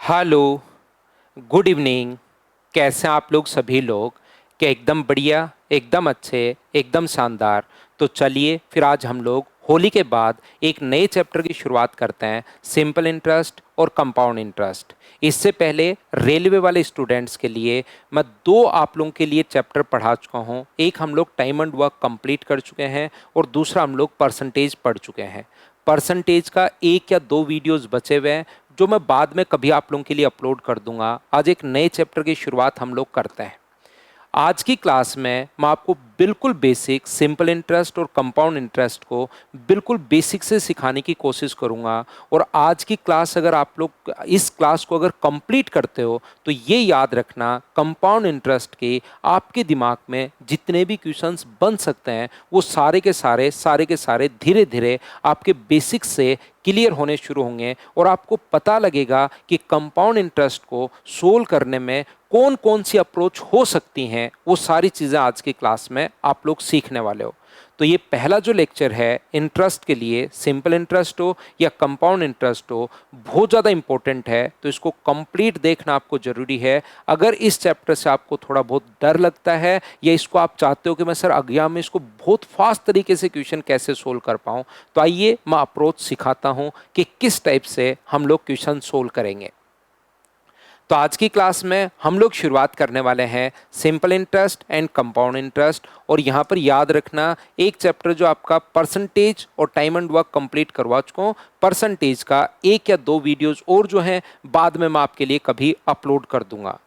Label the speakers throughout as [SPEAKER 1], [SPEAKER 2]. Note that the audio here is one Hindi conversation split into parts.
[SPEAKER 1] Hello, good evening. कैसे हैं आप लोग सभी लोग? क्या एकदम बढ़िया, एकदम अच्छे, एकदम शानदार। तो चलिए फिर आज हम लोग होली के बाद एक नए चैप्टर की शुरुआत करते हैं, सिंपल इंटरेस्ट और कंपाउंड इंटरेस्ट। इससे पहले रेलवे वाले स्टूडेंट्स के लिए मैं दो आप लोगों के लिए चैप्टर पढ़ा चुका हूँ। एक हम लोग टाइम एंड वर्क कंप्लीट कर चुके हैं और दूसरा हम लोग परसेंटेज पढ़ चुके हैं। परसेंटेज का एक या दो वीडियोस बचे हुए हैं जो मैं बाद में कभी आप लोगों के लिए अपलोड कर दूंगा। आज एक नए चैप्टर की शुरुआत हम लोग करते हैं। आज की क्लास में मैं आपको बिल्कुल बेसिक सिंपल इंटरेस्ट और कंपाउंड इंटरेस्ट को बिल्कुल बेसिक से सिखाने की कोशिश करूंगा। और आज की क्लास अगर आप लोग इस क्लास को अगर कंप्लीट करते हो तो ये याद रखना, कंपाउंड इंटरेस्ट के आपके दिमाग में जितने भी क्वेश्चंस बन सकते हैं वो सारे के सारे धीरे धीरे आपके बेसिक्स से क्लियर होने शुरू होंगे और आपको पता लगेगा कि कंपाउंड इंटरेस्ट को सोल्व करने में कौन कौन सी अप्रोच हो सकती हैं। वो सारी चीज़ें आज की क्लास में आप लोग सीखने वाले हो। तो ये पहला जो लेक्चर है इंटरेस्ट के लिए, सिंपल इंटरेस्ट हो या कंपाउंड इंटरेस्ट हो, बहुत ज़्यादा इंपॉर्टेंट है। तो इसको कंप्लीट देखना आपको ज़रूरी है। अगर इस चैप्टर से आपको थोड़ा बहुत डर लगता है या इसको आप चाहते हो कि मैं सर एग्जाम में इसको बहुत फास्ट तरीके से क्वेश्चन कैसे सोल्व कर पाऊँ, तो आइए मैं अप्रोच सिखाता हूँ कि किस टाइप से हम लोग क्वेश्चन सोल्व करेंगे। तो आज की क्लास में हम लोग शुरुआत करने वाले हैं simple interest and compound interest. और यहाँ पर याद रखना, एक चैप्टर जो आपका परसेंटेज और टाइम एंड वर्क कंप्लीट करवा चुका हूँ, परसेंटेज का एक या दो वीडियोस और जो हैं बाद में मैं आपके लिए कभी अपलोड कर दूंगा।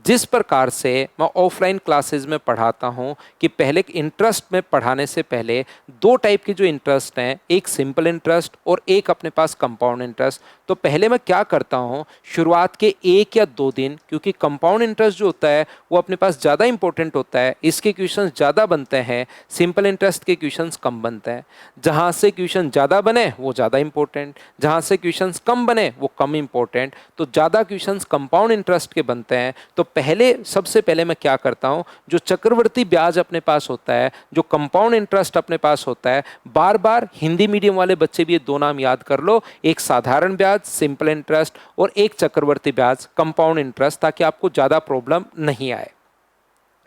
[SPEAKER 1] जिस प्रकार से मैं ऑफलाइन क्लासेस में पढ़ाता हूँ कि पहले इंटरेस्ट में पढ़ाने से पहले दो टाइप के जो इंटरेस्ट हैं, एक सिंपल इंटरेस्ट और एक अपने पास कंपाउंड इंटरेस्ट। तो पहले मैं क्या करता हूँ, शुरुआत के एक या दो दिन, क्योंकि कंपाउंड इंटरेस्ट जो होता है वो अपने पास ज़्यादा इंपॉर्टेंट होता है, इसके क्वेश्चंस ज़्यादा बनते हैं, सिंपल इंटरेस्ट के क्वेश्चंस कम बनते हैं। जहाँ से क्वेश्चन ज़्यादा बने वो ज़्यादा इंपॉर्टेंट, जहाँ से क्वेश्चंस कम बने वो कम इंपॉर्टेंट। तो ज़्यादा क्वेश्चंस कंपाउंड इंटरेस्ट के बनते हैं। तो पहले सबसे पहले मैं क्या करता हूं, जो चक्रवर्ती ब्याज अपने पास होता है, जो कंपाउंड इंटरेस्ट अपने पास होता है, बार बार हिंदी मीडियम वाले बच्चे भी ये दो नाम याद कर लो, एक साधारण ब्याज सिंपल इंटरेस्ट और एक चक्रवर्ती ब्याज कंपाउंड इंटरेस्ट, ताकि आपको ज़्यादा प्रॉब्लम नहीं आए।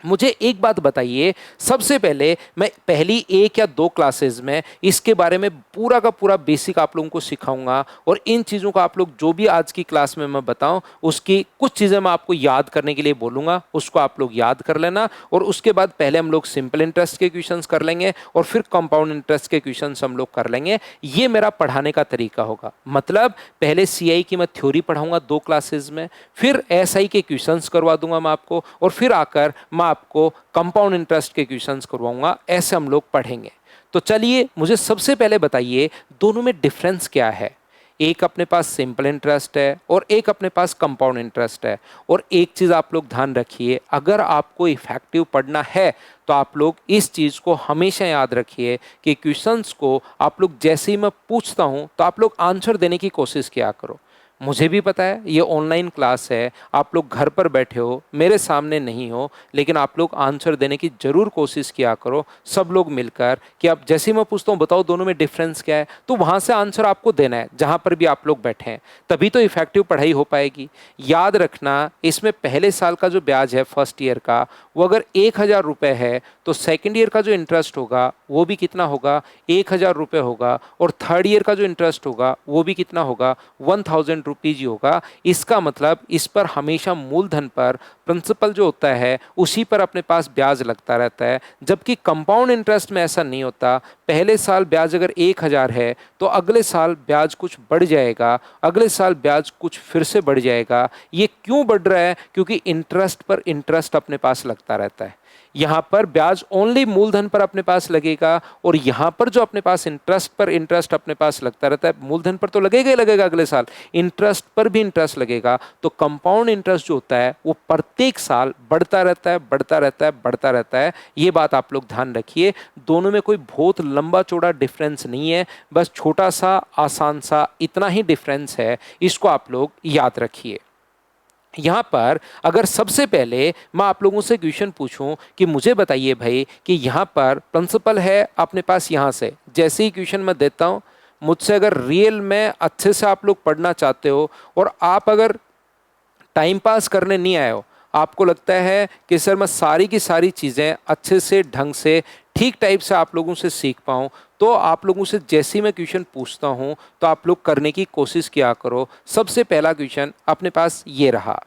[SPEAKER 1] मुझे एक बात बताइए, सबसे पहले मैं पहली एक या दो क्लासेस में इसके बारे में पूरा का पूरा बेसिक आप लोगों को सिखाऊंगा। और इन चीज़ों को आप लोग जो भी आज की क्लास में मैं बताऊं उसकी कुछ चीज़ें मैं आपको याद करने के लिए बोलूँगा, उसको आप लोग याद कर लेना। और उसके बाद पहले हम लोग सिंपल इंटरेस्ट के क्वेश्चंस कर लेंगे और फिर कंपाउंड इंटरेस्ट के क्वेश्चंस हम लोग कर लेंगे। ये मेरा पढ़ाने का तरीका होगा। मतलब पहले सीआई की मैं थ्योरी पढ़ाऊंगा दो क्लासेज में, फिर एसआई के क्वेश्चंस करवा दूंगा मैं आपको, और फिर आकर मैं आपको कंपाउंड इंटरेस्ट के क्वेश्चंस करवाऊंगा। ऐसे हम लोग पढ़ेंगे। तो चलिए मुझे सबसे पहले बताइए दोनों में डिफरेंस क्या है। एक अपने पास सिंपल इंटरेस्ट है और एक अपने पास कंपाउंड इंटरेस्ट है। और एक चीज़ आप लोग ध्यान रखिए, अगर आपको इफेक्टिव पढ़ना है तो आप लोग इस चीज़ को हमेशा याद रखिए कि क्वेश्चंस को आप लोग जैसे ही मैं पूछता हूं तो आप लोग आंसर देने की कोशिश किया करो। मुझे भी पता है ये ऑनलाइन क्लास है, आप लोग घर पर बैठे हो, मेरे सामने नहीं हो, लेकिन आप लोग आंसर देने की ज़रूर कोशिश किया करो सब लोग मिलकर। कि आप जैसे ही मैं पूछता हूँ बताओ दोनों में डिफरेंस क्या है, तो वहाँ से आंसर आपको देना है जहाँ पर भी आप लोग बैठे हैं, तभी तो इफेक्टिव पढ़ाई हो पाएगी। याद रखना, इसमें पहले साल का जो ब्याज है फर्स्ट ईयर का, वो अगर 1,000 रुपये है तो सेकेंड ईयर का जो इंटरेस्ट होगा वो भी कितना होगा, 1,000 रुपये होगा। और थर्ड ईयर का जो इंटरेस्ट होगा वो भी कितना होगा, 1,000 रुपीज ही होगा। इसका मतलब इस पर हमेशा मूलधन पर प्रिंसिपल जो होता है उसी पर अपने पास ब्याज लगता रहता है। जबकि कंपाउंड इंटरेस्ट में ऐसा नहीं होता। पहले साल ब्याज अगर 1,000 है तो अगले साल ब्याज कुछ बढ़ जाएगा, अगले साल ब्याज कुछ फिर से बढ़ जाएगा। ये क्यों बढ़ रहा है, क्योंकि इंटरेस्ट पर इंटरेस्ट अपने पास लगता रहता है। यहाँ पर ब्याज ओनली मूलधन पर अपने पास लगेगा, और यहाँ पर जो अपने पास इंटरेस्ट पर इंटरेस्ट अपने पास लगता रहता है, मूलधन पर तो लगेगा ही लगेगा, अगले साल इंटरेस्ट पर भी इंटरेस्ट लगेगा। तो कंपाउंड इंटरेस्ट जो होता है वो प्रत्येक साल बढ़ता रहता है, बढ़ता रहता है, बढ़ता रहता है। ये बात आप लोग ध्यान रखिए। दोनों में कोई बहुत लंबा चौड़ा डिफरेंस नहीं है, बस छोटा सा आसान सा इतना ही डिफरेंस है, इसको आप लोग याद रखिए। यहाँ पर अगर सबसे पहले मैं आप लोगों से क्वेश्चन पूछूं कि मुझे बताइए भाई कि यहाँ पर प्रिंसिपल है अपने पास, यहाँ से जैसे ही क्वेश्चन मैं देता हूँ, मुझसे अगर रियल में अच्छे से आप लोग पढ़ना चाहते हो और आप अगर टाइम पास करने नहीं आए हो, आपको लगता है कि सर मैं सारी की सारी चीज़ें अच्छे से ढंग से ठीक टाइप से आप लोगों से सीख पाऊँ, तो आप लोगों से जैसे ही मैं क्वेश्चन पूछता हूँ तो आप लोग करने की कोशिश किया करो। सबसे पहला क्वेश्चन अपने पास ये रहा,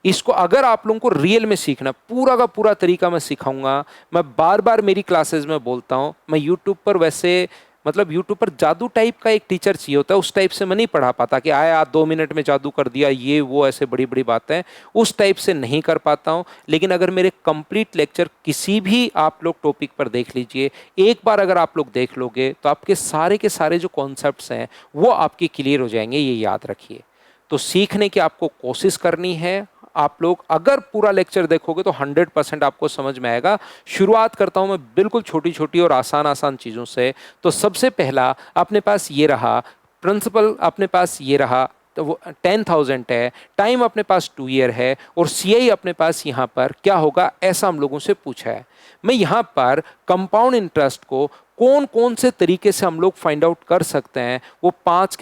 [SPEAKER 1] इसको अगर आप लोगों को रियल में सीखना, पूरा का पूरा तरीका मैं सिखाऊंगा। मैं बार बार मेरी क्लासेस में बोलता हूँ, मैं यूट्यूब पर वैसे मतलब यूट्यूब पर जादू टाइप का एक टीचर चाहिए होता है, उस टाइप से मैं नहीं पढ़ा पाता कि आया 2 मिनट में जादू कर दिया ये वो ऐसे बड़ी बड़ी बातें, उस टाइप से नहीं कर पाता हूँ। लेकिन अगर मेरे कंप्लीट लेक्चर किसी भी आप लोग टॉपिक पर देख लीजिए, एक बार अगर आप लोग देख लोगे तो आपके सारे के सारे जो कॉन्सेप्ट्स हैं वो आपके क्लियर हो जाएंगे, ये याद रखिए। तो सीखने की आपको कोशिश करनी है। आप लोग अगर पूरा लेक्चर देखोगे तो 100% आपको समझ में आएगा। शुरुआत करता हूं मैं बिल्कुल छोटी छोटी और आसान आसान चीज़ों से। तो सबसे पहला अपने पास ये रहा प्रिंसिपल, अपने पास ये रहा, तो वो 10,000 है, टाइम अपने पास 2 ईयर है, और सीआई अपने पास यहाँ पर क्या होगा ऐसा हम लोगों से पूछा है। मैं यहाँ पर कंपाउंड इंटरेस्ट को कौन कौन से तरीके से हम लोग फाइंड आउट कर सकते हैं, वो पांच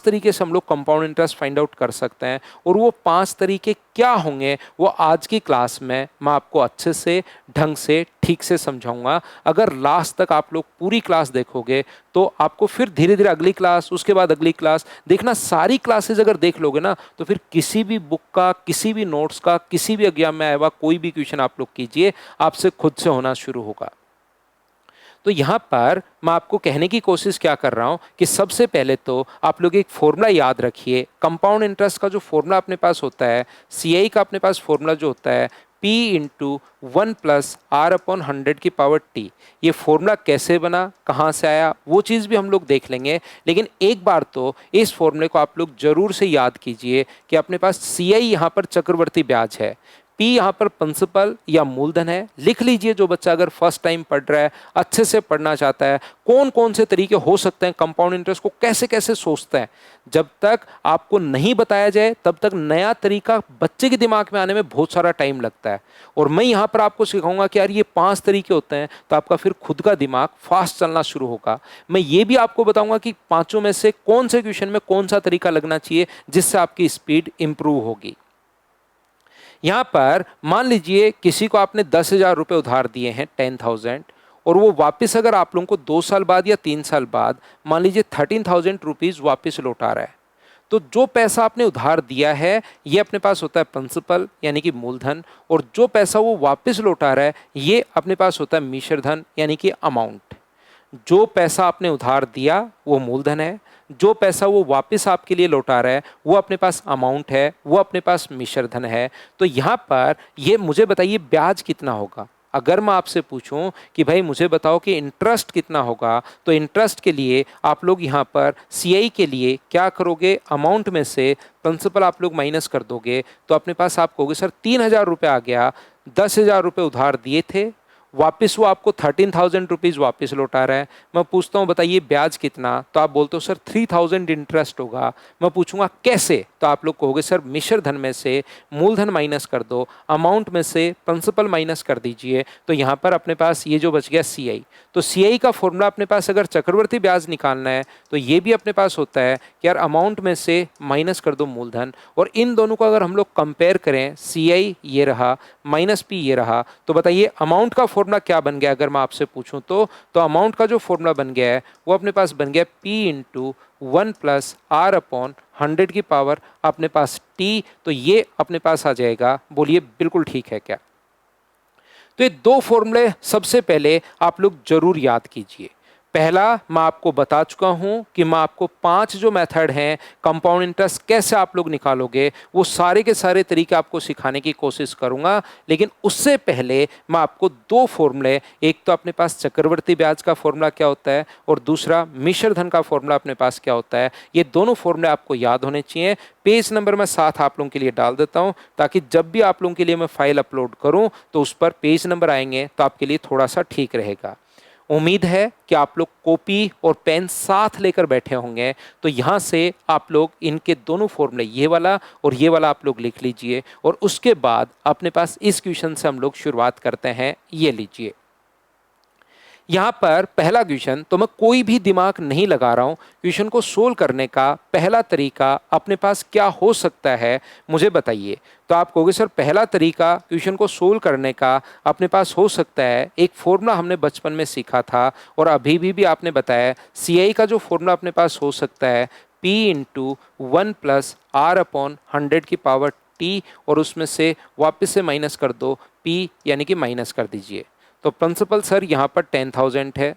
[SPEAKER 1] तरीके से हम लोग कंपाउंड इंटरेस्ट फाइंड आउट कर सकते हैं। और वो 5 तरीके क्या होंगे वो आज की क्लास में मैं आपको अच्छे से ढंग से ठीक से समझाऊंगा। अगर लास्ट तक आप लोग पूरी क्लास देखोगे तो आपको फिर धीरे धीरे अगली क्लास, उसके बाद अगली क्लास देखना, सारी क्लासेस अगर देख लोगे ना तो फिर किसी भी बुक का, किसी भी नोट्स का, किसी भी एग्जाम में आया हुआ कोई भी क्वेश्चन आप लोग कीजिए, आपसे खुद से होना शुरू होगा। तो यहाँ पर मैं आपको कहने की कोशिश क्या कर रहा हूँ कि सबसे पहले तो आप लोग एक फॉर्मूला याद रखिए। कंपाउंड इंटरेस्ट का जो फॉर्मूला अपने पास होता है, सीआई का अपने पास फॉर्मूला जो होता है P इंटू 1+R/100⁻t। ये फॉर्मूला कैसे बना, कहाँ से आया, वो चीज़ भी हम लोग देख लेंगे। लेकिन एक बार तो इस फॉर्मूले को आप लोग जरूर से याद कीजिए कि अपने पास सीआई यहाँ पर चक्रवर्ती ब्याज है, पी यहाँ पर प्रिंसिपल या मूलधन है। लिख लीजिए, जो बच्चा अगर फर्स्ट टाइम पढ़ रहा है, अच्छे से पढ़ना चाहता है, कौन कौन से तरीके हो सकते हैं कंपाउंड इंटरेस्ट को कैसे कैसे सोचते हैं, जब तक आपको नहीं बताया जाए तब तक नया तरीका बच्चे के दिमाग में आने में बहुत सारा टाइम लगता है। और मैं यहाँ पर आपको सिखाऊंगा कि यार ये 5 तरीके होते हैं, तो आपका फिर खुद का दिमाग फास्ट चलना शुरू होगा। मैं ये भी आपको बताऊंगा कि पांचों में से कौन से क्वेश्चन में कौन सा तरीका लगना चाहिए जिससे आपकी स्पीड इंप्रूव होगी। यहाँ पर मान लीजिए किसी को आपने 10,000 रुपये उधार दिए हैं, 10,000, और वो वापस अगर आप लोगों को 2 साल बाद या 3 साल बाद मान लीजिए 13,000 रुपीज़ वापस लौटा रहा है, तो जो पैसा आपने उधार दिया है ये अपने पास होता है प्रिंसिपल यानी कि मूलधन, और जो पैसा वो वापस लौटा रहा है ये अपने पास होता है मिश्र धन यानी कि अमाउंट। जो पैसा आपने उधार दिया वो मूलधन है, जो पैसा वो वापस आपके लिए लौटा रहा है वो अपने पास अमाउंट है, वो अपने पास मिश्र धन है। तो यहाँ पर ये मुझे बताइए ब्याज कितना होगा। अगर मैं आपसे पूछूं कि भाई मुझे बताओ कि इंटरेस्ट कितना होगा, तो इंटरेस्ट के लिए आप लोग यहाँ पर सीआई के लिए क्या करोगे, अमाउंट में से प्रिंसिपल आप लोग माइनस कर दोगे, तो अपने पास आप कहोगे सर 3,000 रुपये आ गया, 10,000 रुपये उधार दिए थे, वापस वो आपको 13,000 रुपीज़ वापस लौटा रहा है। मैं पूछता हूँ बताइए ब्याज कितना, तो आप बोलते हो सर 3,000 इंटरेस्ट होगा। मैं पूछूंगा कैसे, तो आप लोग कहोगे सर मिश्र धन में से मूलधन माइनस कर दो, अमाउंट में से प्रिंसिपल माइनस कर दीजिए, तो यहाँ पर अपने पास ये जो बच गया सीआई। तो सीआई का फॉर्मूला अपने पास अगर चक्रवर्ती ब्याज निकालना है तो ये भी अपने पास होता है कि यार अमाउंट में से माइनस कर दो मूलधन, और इन दोनों को अगर हम लोग कंपेयर करें, सीआई ये रहा माइनस पी ये रहा, तो बताइए अमाउंट का फॉर्मूला क्या बन गया। अगर मैं आपसे पूछूं तो अमाउंट का जो फॉर्मूला बन गया है वो अपने पास बन गया P इंटू 1+R/100 अपने पास T। तो ये अपने पास आ जाएगा, बोलिए बिल्कुल ठीक है क्या। तो ये 2 फॉर्मूले सबसे पहले आप लोग जरूर याद कीजिए। पहला मैं आपको बता चुका हूं कि मैं आपको 5 जो मेथड हैं कंपाउंड इंटरेस्ट कैसे आप लोग निकालोगे वो सारे के सारे तरीके आपको सिखाने की कोशिश करूंगा। लेकिन उससे पहले मैं आपको 2 फॉर्मूले, एक तो अपने पास चक्रवर्ती ब्याज का फॉर्मूला क्या होता है और दूसरा मिश्र धन का फॉर्मूला अपने पास क्या होता है, ये दोनों फॉर्मूले आपको याद होने चाहिए। पेज नंबर मैं साथ आप लोगों के लिए डाल देता हूं, ताकि जब भी आप लोगों के लिए मैं फाइल अपलोड करूं तो उस पर पेज नंबर आएंगे तो आपके लिए थोड़ा सा ठीक रहेगा। उम्मीद है कि आप लोग कॉपी और पेन साथ लेकर बैठे होंगे, तो यहाँ से आप लोग इनके दोनों फॉर्मूले, ये वाला और ये वाला आप लोग लिख लीजिए, और उसके बाद अपने पास इस क्वेश्चन से हम लोग शुरुआत करते हैं। ये लीजिए, यहाँ पर पहला क्वेश्चन तो मैं कोई भी दिमाग नहीं लगा रहा हूँ, क्वेश्चन को सोल्व करने का पहला तरीका अपने पास क्या हो सकता है मुझे बताइए। तो आप कहोगे सर पहला तरीका क्वेश्चन को सोल्व करने का अपने पास हो सकता है, एक फॉर्मूला हमने बचपन में सीखा था और अभी भी आपने बताया CI का जो फॉर्मूला अपने पास हो सकता है P इंटू 1+R/100 की पावर T, और उसमें से वापस से माइनस कर दो P यानी कि माइनस कर दीजिए। तो प्रिंसिपल सर यहाँ पर 10,000 है,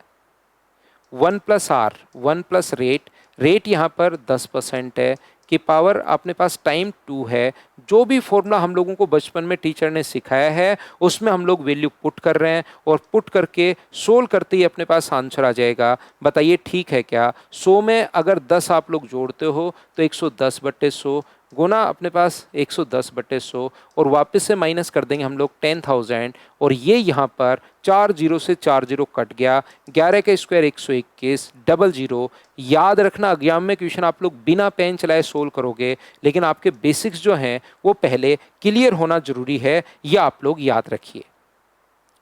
[SPEAKER 1] 1+R 1+ रेट, रेट यहाँ पर 10% है कि पावर अपने पास टाइम 2 है। जो भी फॉर्मूला हम लोगों को बचपन में टीचर ने सिखाया है उसमें हम लोग वैल्यू पुट कर रहे हैं और पुट करके सोल्व करते ही अपने पास आंसर आ जाएगा। बताइए ठीक है क्या? 100 में अगर 10 आप लोग जोड़ते हो तो 110/100 गुना अपने पास 110/100 और वापस से माइनस कर देंगे हम लोग 10,000, और ये यहाँ पर 4 जीरो से 4 जीरो कट गया, 11 का स्क्वायर 121, डबल जीरो। याद रखना एग्जाम में क्वेश्चन आप लोग बिना पेन चलाए सोल्व करोगे, लेकिन आपके बेसिक्स जो हैं वो पहले क्लियर होना जरूरी है, ये आप लोग याद रखिए।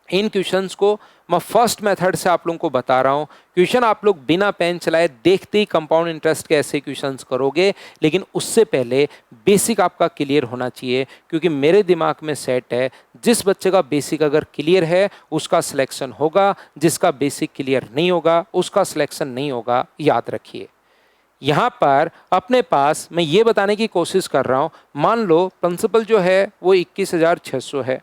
[SPEAKER 1] इन क्वेश्चंस को मैं फर्स्ट मेथड से आप लोगों को बता रहा हूं। क्वेश्चन आप लोग बिना पेन चलाए देखते ही कंपाउंड इंटरेस्ट के ऐसे क्वेश्चंस करोगे, लेकिन उससे पहले बेसिक आपका क्लियर होना चाहिए, क्योंकि मेरे दिमाग में सेट है जिस बच्चे का बेसिक अगर क्लियर है उसका सिलेक्शन होगा, जिसका बेसिक क्लियर नहीं होगा उसका सिलेक्शन नहीं होगा, याद रखिए। यहाँ पर अपने पास मैं ये बताने की कोशिश कर रहा हूँ, मान लो प्रिंसिपल जो है वो 21,600 है,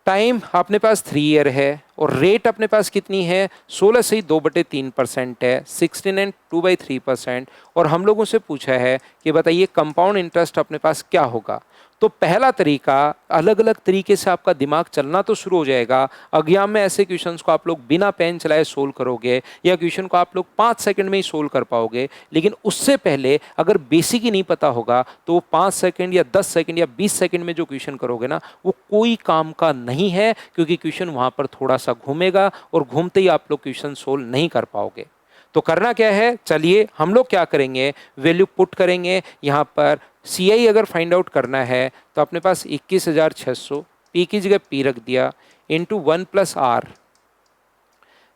[SPEAKER 1] टाइम अपने पास 3 ईयर है और रेट अपने पास कितनी है 16 से ही 2/3% है, 16 एंड 2/3%, और हम लोगों से पूछा है कि बताइए कंपाउंड इंटरेस्ट अपने पास क्या होगा। तो पहला तरीका, अलग अलग तरीके से आपका दिमाग चलना तो शुरू हो जाएगा। एग्जाम में ऐसे क्वेश्चंस को आप लोग बिना पेन चलाए सोल्व करोगे या क्वेश्चन को आप लोग 5 सेकंड में ही सोल्व कर पाओगे, लेकिन उससे पहले अगर बेसिक ही नहीं पता होगा तो वो 5 सेकंड या 10 सेकंड या 20 सेकंड में जो क्वेश्चन करोगे ना वो कोई काम का नहीं है, क्योंकि क्वेश्चन वहां पर थोड़ा सा घूमेगा और घूमते ही आप लोग क्वेश्चन सोल्व नहीं कर पाओगे। तो करना क्या है, चलिए हम लोग क्या करेंगे, वैल्यू पुट करेंगे। यहाँ पर CI अगर फाइंड आउट करना है तो अपने पास 21,600, P की जगह P रख दिया, इंटू 1+R,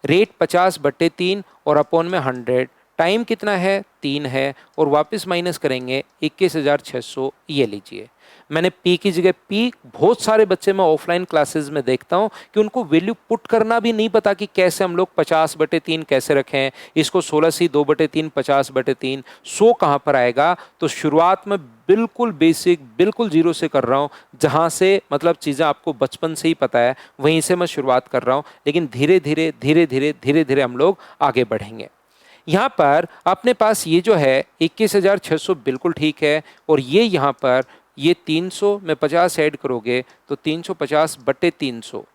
[SPEAKER 1] रेट 50/3 और अपॉन में 100, टाइम कितना है 3 है, और वापस माइनस करेंगे 21,600, ये लीजिए। मैंने P की जगह P, बहुत सारे बच्चे मैं ऑफलाइन क्लासेस में देखता हूं कि उनको वैल्यू पुट करना भी नहीं पता कि कैसे हम लोग 50/3 कैसे रखें, इसको 16 से 2/3, 50/3, 100 कहाँ पर आएगा। तो शुरुआत में बिल्कुल बेसिक, बिल्कुल जीरो से कर रहा हूँ, जहाँ से मतलब चीज़ें आपको बचपन से ही पता है वहीं से मैं शुरुआत कर रहा हूँ, लेकिन धीरे धीरे धीरे धीरे धीरे धीरे हम लोग आगे बढ़ेंगे। यहाँ पर अपने पास ये जो है 21,600 बिल्कुल ठीक है, और ये यहाँ पर ये 300 में 50 ऐड करोगे तो 350/300,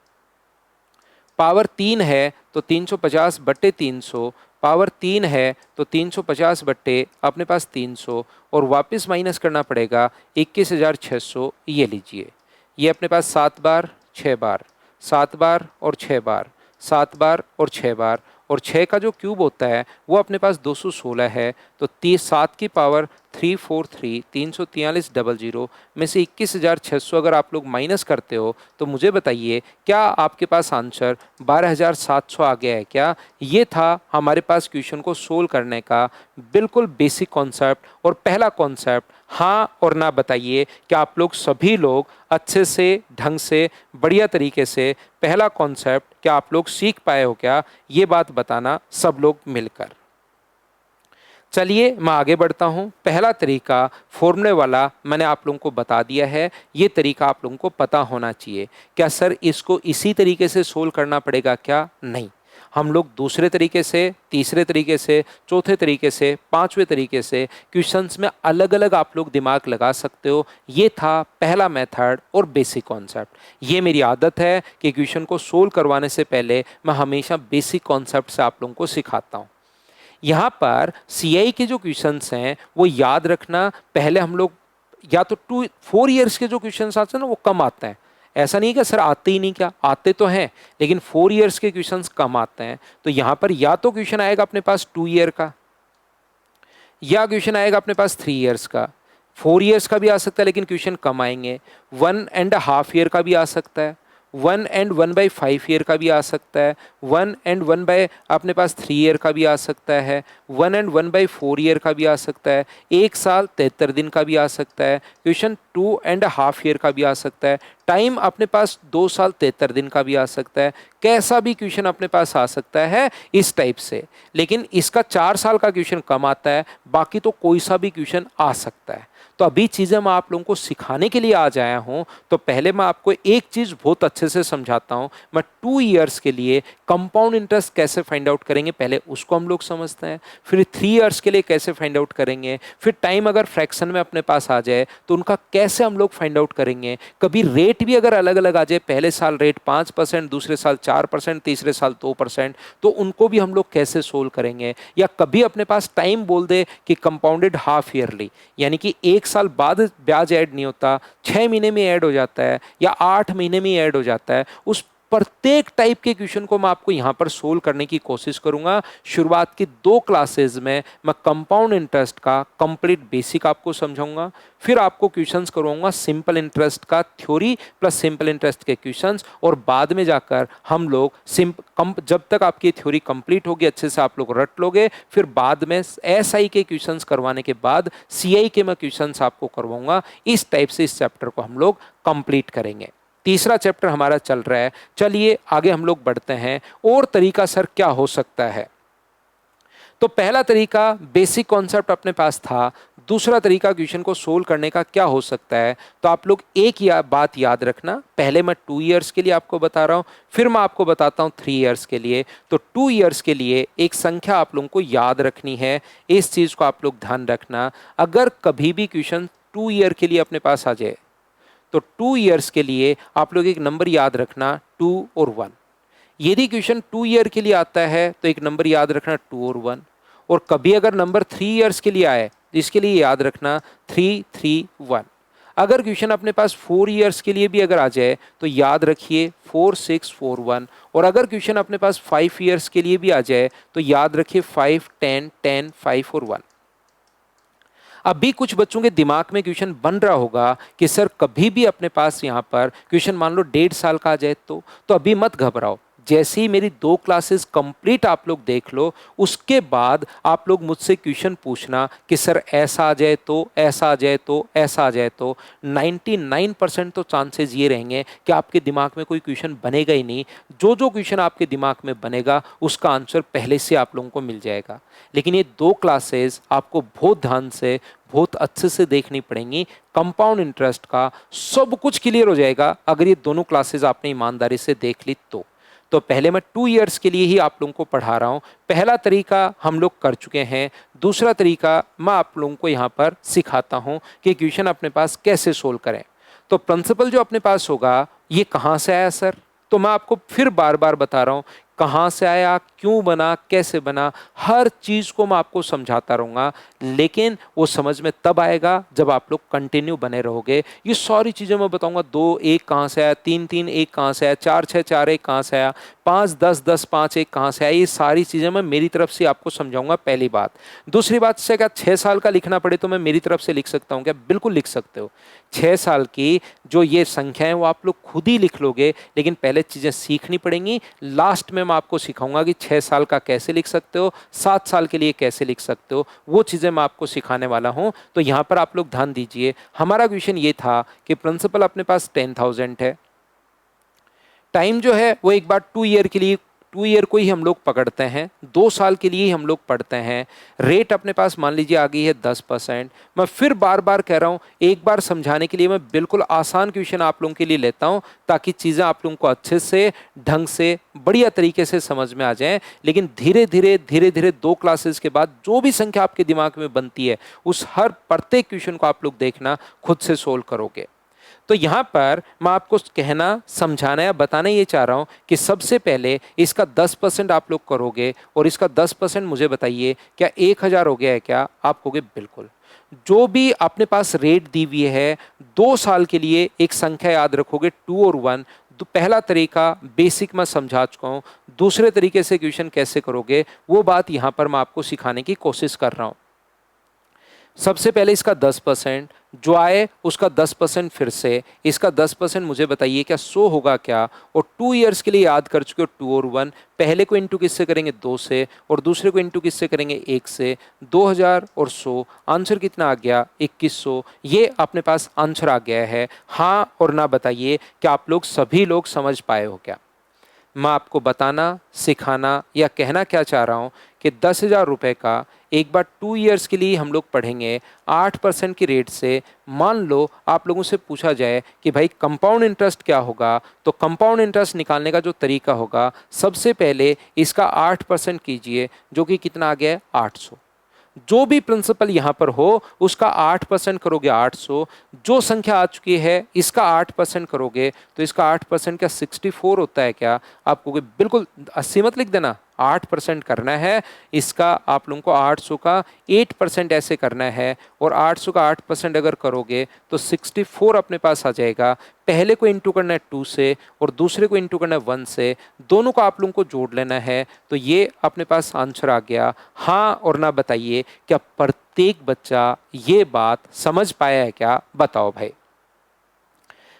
[SPEAKER 1] पावर 3 है तो 350/300, पावर 3 है तो 350 बट्टे अपने पास 300, और वापस माइनस करना पड़ेगा 21,600, ये लीजिए। ये अपने पास 7 बार 6 बार, 7 बार और 6 बार, 7 बार और 6 बार, और 6 का जो क्यूब होता है वो अपने पास 216 है। तो 7 की पावर 343, 343 में से 21,600 अगर आप लोग माइनस करते हो तो मुझे बताइए क्या आपके पास आंसर 12,700 आ गया है क्या? ये था हमारे पास क्वेश्चन को सोल्व करने का बिल्कुल बेसिक कॉन्सेप्ट, और पहला कॉन्सेप्ट हाँ और ना बताइए कि आप लोग सभी लोग अच्छे से, ढंग से, बढ़िया तरीके से पहला कॉन्सेप्ट क्या आप लोग सीख पाए हो क्या, ये बात बताना सब लोग मिलकर। चलिए मैं आगे बढ़ता हूँ। पहला तरीका फॉर्मूले वाला मैंने आप लोगों को बता दिया है, ये तरीका आप लोगों को पता होना चाहिए। क्या सर इसको इसी तरीके से सोल्व करना पड़ेगा क्या? नहीं, हम लोग दूसरे तरीके से, तीसरे तरीके से, चौथे तरीके से, पांचवें तरीके से क्वेश्चंस में अलग अलग आप लोग दिमाग लगा सकते हो। ये था पहला मेथड और बेसिक कॉन्सेप्ट। ये मेरी आदत है कि क्वेश्चन को सोल्व करवाने से पहले मैं हमेशा बेसिक कॉन्सेप्ट से आप लोगों को सिखाता हूँ। यहाँ पर CI के जो क्वेश्चंस हैं वो याद रखना, पहले हम लोग या तो 4 ईयर्स के जो क्वेश्चंस आते हैं ना वो कम आते हैं। ऐसा नहीं कि सर आते ही नहीं, क्या आते तो हैं, लेकिन 4 ईयर्स के क्वेश्चंस कम आते हैं। तो यहाँ पर या तो क्वेश्चन आएगा अपने पास 2 ईयर का, या क्वेश्चन आएगा अपने पास 3 ईयर्स का। 4 ईयर्स का भी आ सकता है लेकिन क्वेश्चन कम आएंगे, 1.5 ईयर का भी आ सकता है, 1/5 ईयर का भी आ सकता है, 1 अपने पास 3 ईयर का भी आ सकता है, 1/4 ईयर का भी आ सकता है, 1 साल 73 दिन का भी आ सकता है, क्वेश्चन 2.5 ईयर का भी आ सकता है, टाइम अपने पास 2 साल 73 दिन का भी आ सकता है, कैसा भी क्वेश्चन अपने पास आ सकता है इस टाइप से। लेकिन इसका 4 साल का क्वेश्चन कम आता है, बाकी तो कोई सा भी क्वेश्चन आ सकता है। तो अभी चीज़ें मैं आप लोगों को सिखाने के लिए आज आया हूँ। तो पहले मैं आपको एक चीज़ बहुत अच्छे से समझाता हूँ। मैं 2 इयर्स के लिए कंपाउंड इंटरेस्ट कैसे फाइंड आउट करेंगे, पहले उसको हम लोग समझते हैं। फिर 3 इयर्स के लिए कैसे फाइंड आउट करेंगे, फिर टाइम अगर फ्रैक्शन में अपने पास आ जाए तो उनका कैसे हम लोग फाइंड आउट करेंगे। कभी रेट भी अगर अलग अलग आ जाए, पहले साल रेट 5%, दूसरे साल 4%, तीसरे साल 2%, तो उनको भी हम लोग कैसे सोल्व करेंगे। या कभी अपने पास टाइम बोल दे कि कंपाउंडेड हाफ ईयरली, यानी कि 1 साल बाद ब्याज ऐड नहीं होता, 6 महीने में ऐड हो जाता है या 8 महीने में ऐड हो जाता है, उस प्रत्येक टाइप के क्वेश्चन को मैं आपको यहां पर सोल्व करने की कोशिश करूंगा। शुरुआत की 2 क्लासेस में मैं कंपाउंड इंटरेस्ट का कंप्लीट बेसिक आपको समझाऊंगा, फिर आपको क्वेश्चंस करवाऊंगा सिंपल इंटरेस्ट का थ्योरी प्लस सिंपल इंटरेस्ट के क्वेश्चंस, और बाद में जाकर हम लोग जब तक आपकी थ्योरी कंप्लीट होगी, अच्छे से आप लोग रट लोगे, फिर बाद में एसआई के क्वेश्चंस करवाने के बाद सीआई के मैं क्वेश्चंस आपको करवाऊंगा। इस टाइप से इस चैप्टर को हम लोग कंप्लीट करेंगे। तीसरा चैप्टर हमारा चल रहा है, चलिए आगे हम लोग बढ़ते हैं। और तरीका सर क्या हो सकता है? तो पहला तरीका बेसिक कॉन्सेप्ट अपने पास था, दूसरा तरीका क्वेश्चन को सोल्व करने का क्या हो सकता है। तो आप लोग एक बात याद रखना, पहले मैं 2 इयर्स के लिए आपको बता रहा हूं, फिर मैं आपको बताता हूं 3 इयर्स के लिए। तो 2 इयर्स के लिए एक संख्या आप लोगों को याद रखनी है, इस चीज को आप लोग ध्यान रखना। अगर कभी भी क्वेश्चन 2 ईयर के लिए अपने पास आ जाए तो 2 इयर्स के लिए आप लोग एक नंबर याद रखना, 2 और 1। यदि क्वेश्चन 2 ईयर के लिए आता है तो एक नंबर याद रखना 2 और 1। और कभी अगर नंबर 3 इयर्स के लिए आए, इसके लिए याद रखना 3 3 1। अगर क्वेश्चन अपने पास 4 इयर्स के लिए भी अगर आ जाए तो याद रखिए 4 6 4 1। और अगर क्वेश्चन अपने पास 5 इयर्स के लिए भी आ जाए तो याद रखिए 5 10 10 5 और 1। अभी कुछ बच्चों के दिमाग में क्वेश्चन बन रहा होगा कि सर कभी भी अपने पास यहाँ पर क्वेश्चन मान लो 1.5 साल का आ जाए तो अभी मत घबराओ। जैसे ही मेरी 2 क्लासेस कंप्लीट आप लोग देख लो, उसके बाद आप लोग मुझसे क्वेश्चन पूछना कि सर ऐसा आ जाए तो, ऐसा आ जाए तो, ऐसा आ जाए तो। 99% तो चांसेस ये रहेंगे कि आपके दिमाग में कोई क्वेश्चन बनेगा ही नहीं। जो जो क्वेश्चन आपके दिमाग में बनेगा उसका आंसर पहले से आप लोगों को मिल जाएगा। लेकिन ये 2 क्लासेस आपको बहुत ध्यान से, बहुत अच्छे से देखनी पड़ेंगी। कंपाउंड इंटरेस्ट का सब कुछ क्लियर हो जाएगा अगर ये दोनों क्लासेस आपने ईमानदारी से देख ली तो पहले मैं 2 इयर्स के लिए ही आप लोगों को पढ़ा रहा हूं। पहला तरीका हम लोग कर चुके हैं, दूसरा तरीका मैं आप लोगों को यहां पर सिखाता हूं कि क्वेश्चन अपने पास कैसे सोल्व करें। तो प्रिंसिपल जो अपने पास होगा ये कहां से आया सर? तो मैं आपको फिर बार बार बता रहा हूं कहां से आया, क्यों बना, कैसे बना, हर चीज को मैं आपको समझाता रहूंगा। लेकिन वो समझ में तब आएगा जब आप लोग कंटिन्यू बने रहोगे। ये सारी चीजें मैं बताऊंगा, 2 1 कहां से आया, 3 3 1 कहां से आया, 4 6 4 1 कहां से आया, 5 10 10 5 1 कहां से आया। ये सारी चीजें मैं मेरी तरफ से आपको समझाऊंगा, पहली बात। दूसरी बात से, क्या 6 साल का लिखना पड़े तो मैं मेरी तरफ से लिख सकता हूं क्या? बिल्कुल लिख सकते हो। 6 साल की जो ये संख्या है वो आप लोग खुद ही लिख लोगे, लेकिन पहले चीजें सीखनी पड़ेंगी। लास्ट में मैं आपको सिखाऊंगा कि 6 साल का कैसे लिख सकते हो, 7 साल के लिए कैसे लिख सकते हो, वो चीजें मैं आपको सिखाने वाला हूं। तो यहां पर आप लोग ध्यान दीजिए। हमारा क्वेश्चन ये था कि प्रिंसिपल अपने पास 10,000 है, टाइम जो है वो एक बार 2 ईयर के लिए, 2 ईयर को ही हम लोग पकड़ते हैं, 2 साल के लिए ही हम लोग पढ़ते हैं। रेट अपने पास मान लीजिए आ गई है 10%। मैं फिर बार बार कह रहा हूं, एक बार समझाने के लिए मैं बिल्कुल आसान क्वेश्चन आप लोगों के लिए लेता हूं ताकि चीज़ें आप लोगों को अच्छे से, ढंग से, बढ़िया तरीके से समझ में आ जाएं। लेकिन धीरे धीरे 2 क्लासेस के बाद जो भी संख्या आपके दिमाग में बनती है उस हर प्रत्येक क्वेश्चन को आप लोग देखना, खुद से सोल्व करोगे। तो यहाँ पर मैं आपको कहना, समझाना या बताना ये चाह रहा हूँ कि सबसे पहले इसका 10% आप लोग करोगे और इसका 10% मुझे बताइए क्या 1,000 हो गया है क्या? आप कहोगे बिल्कुल। जो भी अपने पास रेट दी हुई है 2 साल के लिए एक संख्या याद रखोगे 2 और 1। तो पहला तरीका बेसिक मैं समझा चुका हूँ, दूसरे तरीके से क्वेश्चन कैसे करोगे वो बात यहाँ पर मैं आपको सिखाने की कोशिश कर रहा हूँ। सबसे पहले इसका 10%, जो आए उसका 10% फिर से, इसका 10% मुझे बताइए क्या 100 होगा क्या? और 2 इयर्स के लिए याद कर चुके हो 2 और 1, पहले को इंटू किससे करेंगे 2 से और दूसरे को इंटू किससे करेंगे 1 से। 2000 और 100, आंसर कितना आ गया 2100। ये अपने पास आंसर आ गया है। हाँ और ना बताइए कि आप लोग सभी लोग समझ पाए हो क्या? मैं आपको बताना, सिखाना या कहना क्या चाह रहा हूँ कि 10,000 रुपये का एक बार 2 इयर्स के लिए हम लोग पढ़ेंगे 8% की रेट से। मान लो आप लोगों से पूछा जाए कि भाई कंपाउंड इंटरेस्ट क्या होगा, तो कंपाउंड इंटरेस्ट निकालने का जो तरीका होगा, सबसे पहले इसका 8% कीजिए, जो कि कितना आ गया है 800। जो भी प्रिंसिपल यहाँ पर हो उसका 8% करोगे 800। जो संख्या आ चुकी है इसका 8% करोगे तो इसका 8% क्या 64 होता है क्या? आप कहोगे बिल्कुल 80 मत लिख देना, 8% करना है इसका। आप लोगों को 800 का 8% ऐसे करना है और 800 का 8% अगर करोगे तो 64 अपने पास आ जाएगा। पहले को इंटू करना है 2 से और दूसरे को इंटू करना है 1 से, दोनों को आप लोगों को जोड़ लेना है, तो ये अपने पास आंसर आ गया। हाँ और ना बताइए क्या प्रत्येक बच्चा ये बात समझ पाया है क्या? बताओ भाई।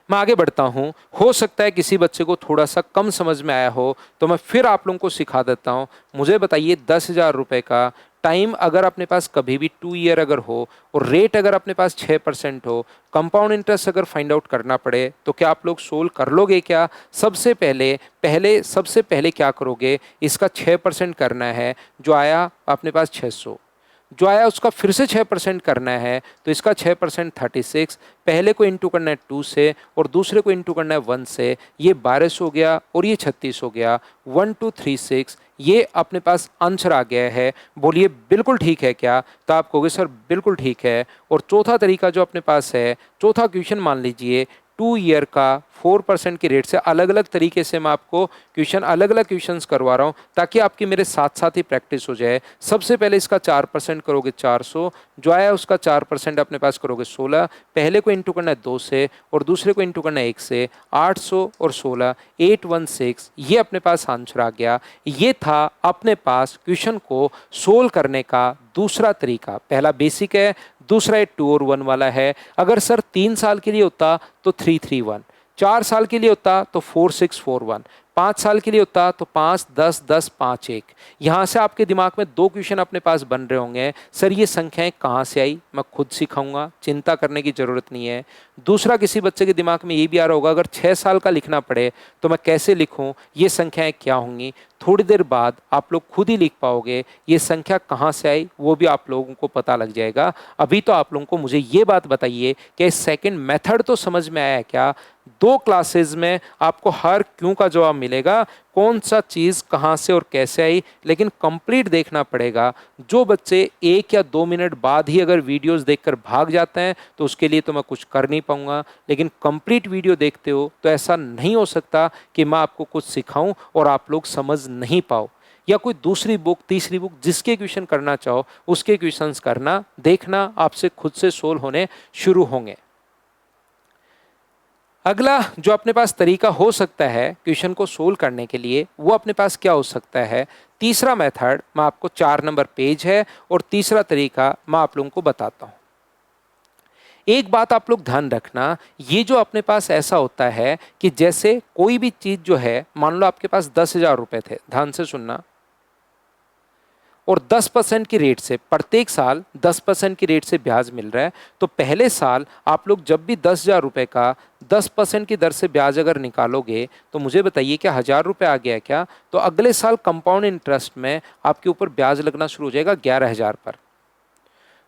[SPEAKER 1] मैं आगे बढ़ता हूँ, हो सकता है किसी बच्चे को थोड़ा सा कम समझ में आया हो, तो मैं फिर आप लोगों को सिखा देता हूँ। मुझे बताइए 10,000 रुपये का टाइम अगर अपने पास कभी भी 2 ईयर अगर हो और रेट अगर अपने पास 6% हो, कंपाउंड इंटरेस्ट अगर फाइंड आउट करना पड़े, तो क्या आप लोग सोल्व कर लोगे क्या? सबसे पहले क्या करोगे, इसका 6% करना है, जो आया अपने पास 600। जो आया उसका फिर से 6% करना है, तो इसका 6% 36। पहले को इंटू करना है 2 से और दूसरे को इंटू करना है 1 से, ये 1200 हो गया और ये 36 हो गया। 1236, ये अपने पास आंसर आ गया है। बोलिए बिल्कुल ठीक है क्या? तो आप कहोगे सर बिल्कुल ठीक है। और चौथा तरीका जो अपने पास है, चौथा क्वेश्चन मान लीजिए 2 ईयर का 4% की रेट से। अलग अलग तरीके से मैं आपको क्वेश्चन, अलग अलग क्वेश्चंस करवा रहा हूँ ताकि आपकी मेरे साथ साथ ही प्रैक्टिस हो जाए। सबसे पहले इसका 4% करोगे 400, जो आया उसका 4% अपने पास करोगे 16। पहले को इंटू करना है 2 से और दूसरे को इंटू करना है 1 से। 800 और 16 816, ये अपने पास आंसर आ गया। ये था अपने पास क्वेश्चन को सोल्व करने का दूसरा तरीका। पहला बेसिक है, दूसरा 2 और 1 वाला है। अगर सर 3 साल के लिए होता तो 331, 4 साल के लिए होता तो 4641, 5 साल के लिए होता तो 5 10 10 5 1। यहाँ से आपके दिमाग में 2 क्वेश्चन अपने पास बन रहे होंगे, सर ये संख्याएं कहाँ से आई? मैं खुद सिखाऊंगा, चिंता करने की जरूरत नहीं है। दूसरा, किसी बच्चे के दिमाग में ये भी आ रहा होगा, अगर 6 साल का लिखना पड़े तो मैं कैसे लिखूं, ये संख्याएं क्या होंगी? थोड़ी देर बाद आप लोग खुद ही लिख पाओगे ये संख्या कहाँ से आई, वो भी आप लोगों को पता लग जाएगा। अभी तो आप लोगों को मुझे ये बात बताइए कि सेकंड मेथड तो समझ में आया है क्या? 2 क्लासेस में आपको हर क्यों का जवाब मिलेगा, कौन सा चीज़ कहाँ से और कैसे आई, लेकिन कंप्लीट देखना पड़ेगा। जो बच्चे 1 या 2 मिनट बाद ही अगर वीडियोस देखकर भाग जाते हैं तो उसके लिए तो मैं कुछ कर नहीं पाऊंगा, लेकिन कंप्लीट वीडियो देखते हो तो ऐसा नहीं हो सकता कि मैं आपको कुछ सिखाऊं और आप लोग समझ नहीं पाओ। या कोई दूसरी बुक, तीसरी बुक, जिसके क्वेश्चन करना चाहो उसके क्वेश्चंस करना, देखना आपसे खुद से सोल्व होने शुरू होंगे। अगला जो अपने पास तरीका हो सकता है क्वेश्चन को सोल्व करने के लिए, वो अपने पास क्या हो सकता है? तीसरा मेथड मैं आपको 4 नंबर पेज है और तीसरा तरीका मैं आप लोगों को बताता हूं। एक बात आप लोग ध्यान रखना, ये जो अपने पास ऐसा होता है कि जैसे कोई भी चीज जो है, मान लो आपके पास 10,000 रुपए थे, ध्यान से सुनना, और 10% की रेट से प्रत्येक साल 10% की रेट से ब्याज मिल रहा है, तो पहले साल आप लोग जब भी 10,000 रुपये का 10% की दर से ब्याज अगर निकालोगे तो मुझे बताइए क्या 1,000 रुपये आ गया क्या? तो अगले साल कंपाउंड इंटरेस्ट में आपके ऊपर ब्याज लगना शुरू हो जाएगा 11,000 पर।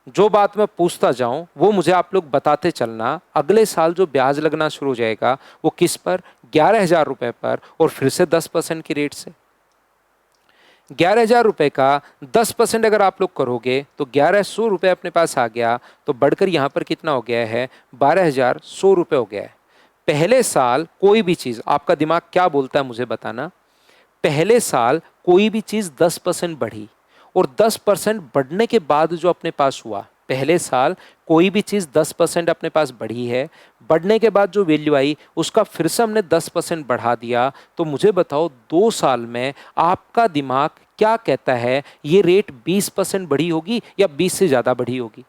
[SPEAKER 1] जो बात मैं पूछता जाऊं वो मुझे आप लोग बताते चलना, अगले साल जो ब्याज लगना शुरू हो जाएगा वो किस पर? 11,000 रुपये पर, और फिर से 10% की रेट से। 11,000 रुपये का 10% अगर आप लोग करोगे तो 1,100 रुपये अपने पास आ गया, तो बढ़कर यहाँ पर कितना हो गया है? 12,100 रुपये हो गया है। पहले साल कोई भी चीज़, आपका दिमाग क्या बोलता है मुझे बताना, पहले साल कोई भी चीज़ 10% बढ़ी और 10% बढ़ने के बाद जो अपने पास हुआ, पहले साल कोई भी चीज़ 10% अपने पास बढ़ी है, बढ़ने के बाद जो वैल्यू आई उसका फिर से हमने 10% बढ़ा दिया, तो मुझे बताओ 2 साल में आपका दिमाग क्या कहता है, ये रेट 20% बढ़ी होगी या 20 से ज़्यादा बढ़ी होगी?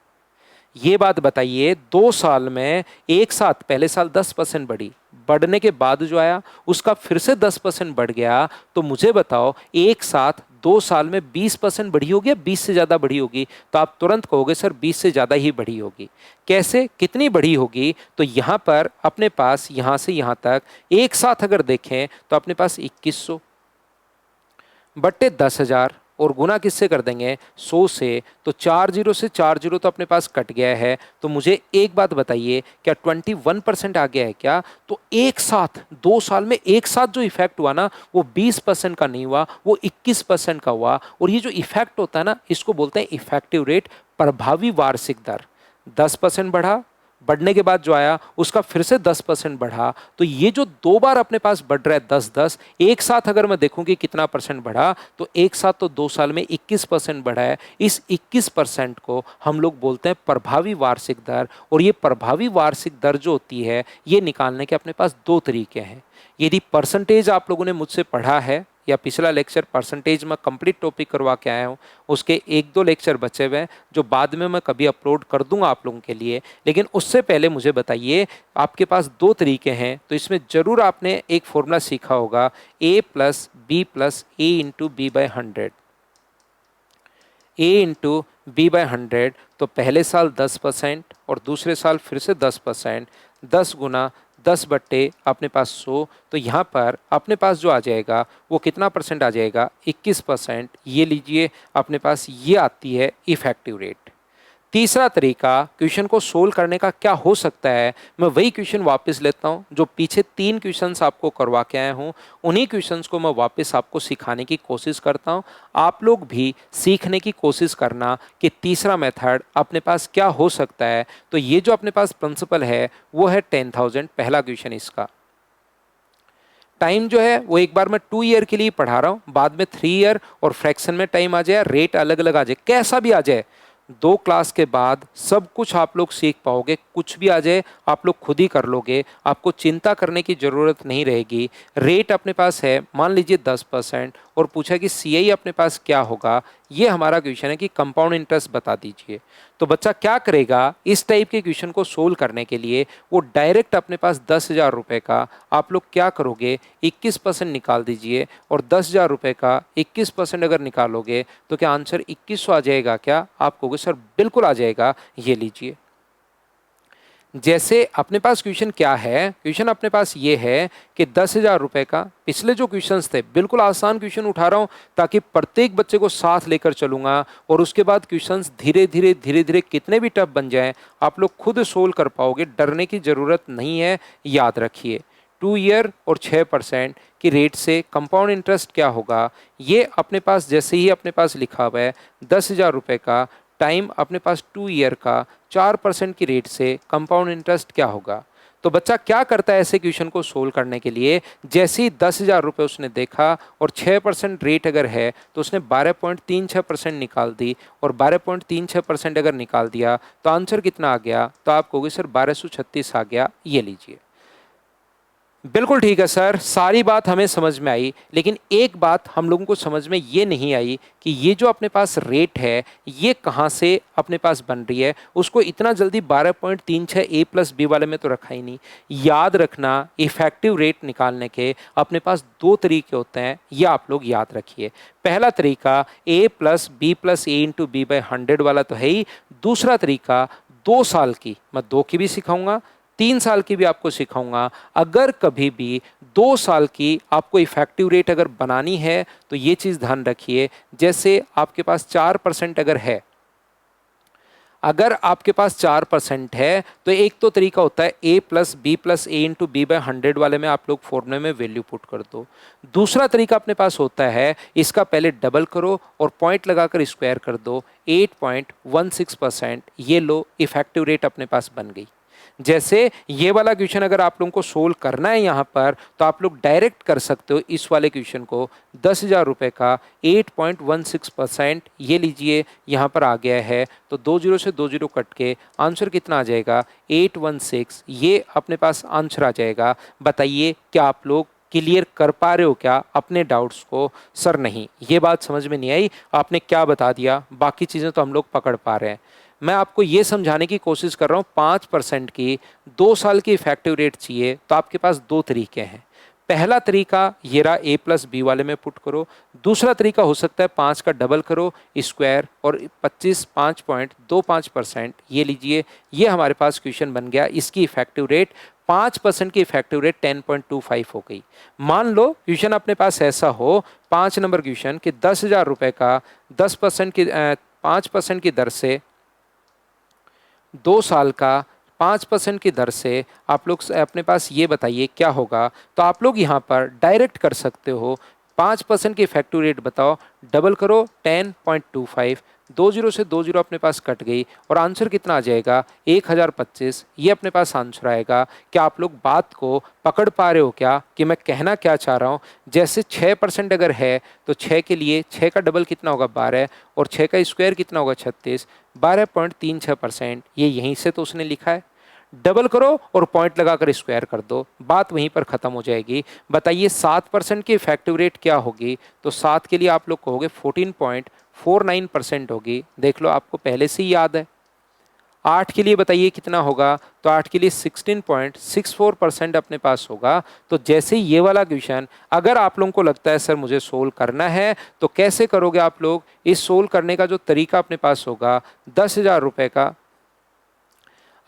[SPEAKER 1] ये बात बताइए, 2 साल में एक साथ पहले साल 10% बढ़ी, बढ़ने के बाद जो आया उसका फिर से 10% बढ़ गया, तो मुझे बताओ एक साथ 2 साल में 20% बढ़ी होगी या 20 से ज़्यादा बढ़ी होगी? तो आप तुरंत कहोगे सर 20 से ज़्यादा ही बढ़ी होगी। कैसे, कितनी बढ़ी होगी? तो यहाँ पर अपने पास यहाँ से यहाँ तक एक साथ अगर देखें तो अपने पास 2100 बट्टे 10,000 और गुना किससे कर देंगे? 100 से। तो 40 से 40 तो अपने पास कट गया है। तो मुझे एक बात बताइए, क्या 21% आ गया है क्या? तो एक साथ 2 साल में एक साथ जो इफेक्ट हुआ ना, वो 20% का नहीं हुआ, वो 21% का हुआ। और ये जो इफेक्ट होता है ना, इसको बोलते हैं इफेक्टिव रेट, प्रभावी वार्षिक दर। 10% बढ़ा, बढ़ने के बाद जो आया उसका फिर से 10% बढ़ा। तो ये जो 2 बार अपने पास बढ़ रहा है 10-10, एक साथ अगर मैं देखूं कि कितना परसेंट बढ़ा, तो एक साथ तो 2 साल में 21% बढ़ा है। इस 21% को हम लोग बोलते हैं प्रभावी वार्षिक दर। और ये प्रभावी वार्षिक दर जो होती है, ये निकालने के अपने पास 2 तरीके हैं। यदि परसेंटेज आप लोगों ने मुझसे पढ़ा है, या पिछला लेक्चर परसेंटेज में कंप्लीट टॉपिक करवा के आया हूँ, उसके 1-2 लेक्चर बचे हुए हैं जो बाद में मैं कभी अपलोड कर दूंगा आप लोगों के लिए। लेकिन उससे पहले मुझे बताइए, आपके पास 2 तरीके हैं, तो इसमें जरूर आपने एक फॉर्मूला सीखा होगा, a plus B plus A into B by 100। a into B by 100, तो पहले साल 10% और दूसरे साल फिर से 10%, 10 गुना 10 बट्टे अपने पास 100। तो यहाँ पर अपने पास जो आ जाएगा वो कितना परसेंट आ जाएगा? 21%। ये लीजिए, अपने पास ये आती है इफेक्टिव रेट। तीसरा तरीका क्वेश्चन को सोल्व करने का क्या हो सकता है, मैं वही क्वेश्चन वापस लेता हूं जो पीछे 3 क्वेश्चंस आपको करवा के आया हूं, उन्हीं क्वेश्चंस को मैं वापस आपको सिखाने की कोशिश करता हूं। आप लोग भी सीखने की कोशिश करना कि तीसरा मेथड अपने पास क्या हो सकता है। तो ये जो अपने पास प्रिंसिपल है वो है 10,000, पहला क्वेश्चन इसका। टाइम जो है वो एक बार मैं 2 ईयर के लिए पढ़ा रहा हूँ, बाद में 3 ईयर और फ्रैक्शन में टाइम आ जाए, रेट अलग अलग आ जाए, कैसा भी आ जाए, 2 क्लास के बाद सब कुछ आप लोग सीख पाओगे। कुछ भी आ जाए आप लोग खुद ही कर लोगे, आपको चिंता करने की ज़रूरत नहीं रहेगी। रेट अपने पास है मान लीजिए 10%, और पूछा कि सीआई अपने पास क्या होगा। ये हमारा क्वेश्चन है कि कंपाउंड इंटरेस्ट बता दीजिए। तो बच्चा क्या करेगा, इस टाइप के क्वेश्चन को सोल्व करने के लिए वो डायरेक्ट अपने पास 10,000 रुपये का आप लोग क्या करोगे, 21% निकाल दीजिए। और 10,000 रुपये का 21% अगर निकालोगे तो क्या आंसर 2100 आ जाएगा क्या? आप कहोगे सर बिल्कुल आ जाएगा। ये लीजिए, जैसे अपने पास क्वेश्चन क्या है, क्वेश्चन अपने पास ये है कि 10,000 रुपये का, पिछले जो क्वेश्चंस थे बिल्कुल आसान क्वेश्चन उठा रहा हूँ ताकि प्रत्येक बच्चे को साथ लेकर चलूंगा, और उसके बाद क्वेश्चंस धीरे धीरे कितने भी टफ बन जाएं आप लोग खुद सोल्व कर पाओगे, डरने की ज़रूरत नहीं है। याद रखिए 2 ईयर और 6% की रेट से कंपाउंड इंटरेस्ट क्या होगा, ये अपने पास जैसे ही अपने पास लिखा हुआ है 10,000 रुपये का, टाइम अपने पास 2 ईयर का, 4% की रेट से कंपाउंड इंटरेस्ट क्या होगा। तो बच्चा क्या करता है ऐसे क्वेश्चन को सोल्व करने के लिए, जैसे ही 10,000 रुपये उसने देखा और 6% रेट अगर है तो उसने 12.36% निकाल दी, और 12.36% अगर निकाल दिया तो आंसर कितना आ गया? तो आप कहोगे सर 1236 आ गया। ये लीजिए, बिल्कुल ठीक है सर, सारी बात हमें समझ में आई, लेकिन एक बात हम लोगों को समझ में ये नहीं आई कि ये जो अपने पास रेट है ये कहाँ से अपने पास बन रही है। उसको इतना जल्दी 12.36 ए प्लस बी वाले में तो रखा ही नहीं। याद रखना, इफेक्टिव रेट निकालने के अपने पास 2 तरीके होते हैं, ये आप लोग याद रखिए। पहला तरीका A plus A into B by 100 वाला तो है ही। दूसरा तरीका 2 साल की, मैं 2 की भी सिखाऊंगा, 3 साल की भी आपको सिखाऊंगा। अगर कभी भी 2 साल की आपको इफेक्टिव रेट अगर बनानी है तो ये चीज़ ध्यान रखिए, जैसे आपके पास 4% अगर है, अगर आपके पास 4% है तो एक तो तरीका होता है a plus A into B by 100 वाले में आप लोग फॉर्मूले में वैल्यू पुट कर दो। दूसरा तरीका अपने पास होता है, इसका पहले डबल करो और पॉइंट लगाकर स्क्वायर कर दो, 8.16%। ये लो, इफेक्टिव रेट अपने पास बन गई। जैसे ये वाला क्वेश्चन अगर आप लोगों को सोल्व करना है यहाँ पर, तो आप लोग डायरेक्ट कर सकते हो इस वाले क्वेश्चन को। 10,000 रुपये का 8.16%, ये लीजिए यहाँ पर आ गया है, तो 20 से 20 कट के आंसर कितना आ जाएगा? 816। ये अपने पास आंसर आ जाएगा। बताइए क्या आप लोग क्लियर कर पा रहे हो क्या अपने डाउट्स को? सर नहीं, ये बात समझ में नहीं आई, आपने क्या बता दिया, बाकी चीज़ें तो हम लोग पकड़ पा रहे हैं। मैं आपको ये समझाने की कोशिश कर रहा हूँ 5% की 2 साल की इफेक्टिव रेट चाहिए तो आपके पास दो तरीके हैं। पहला तरीका ये रहा, ए प्लस बी वाले में पुट करो। दूसरा तरीका हो सकता है 5 का डबल करो स्क्वायर और 5.25% ये लीजिए, ये हमारे पास क्वेश्चन बन गया। इसकी इफेक्टिव रेट 5% की इफेक्टिव रेट 10.25 हो गई। मान लो क्वेश्चन अपने पास ऐसा हो, 5 नंबर क्वेश्चन कि 10,000 रुपये का 10% की 5% की दर से 2 साल का 5% की दर से आप लोग अपने पास ये बताइए क्या होगा। तो आप लोग यहाँ पर डायरेक्ट कर सकते हो, 5% की इफेक्टिव रेट बताओ, डबल करो 10.25, 20 से 20 अपने पास कट गई और आंसर कितना आ जाएगा 1025। ये अपने पास आंसर आएगा। क्या आप लोग बात को पकड़ पा रहे हो क्या कि मैं कहना क्या चाह रहा हूँ? जैसे 6% अगर है तो 6 के लिए 6 का डबल कितना होगा 12 और 6 का स्क्वायर कितना होगा 36, 12.36%। ये यहीं से तो उसने लिखा है। डबल करो और पॉइंट लगाकर स्क्वायर कर दो, बात वहीं पर ख़त्म हो जाएगी। बताइए 7% की इफेक्टिव रेट क्या होगी? तो 7 के लिए आप लोग कहोगे 14.49% होगी। देख लो, आपको पहले से ही याद है। 8 के लिए बताइए कितना होगा? तो 8 के लिए 16.64% अपने पास होगा। तो जैसे ही ये वाला क्वेश्चन अगर आप लोगों को लगता है सर मुझे सोल्व करना है, तो कैसे करोगे आप लोग? इस सोल्व करने का जो तरीका अपने पास होगा, 10,000 रुपये का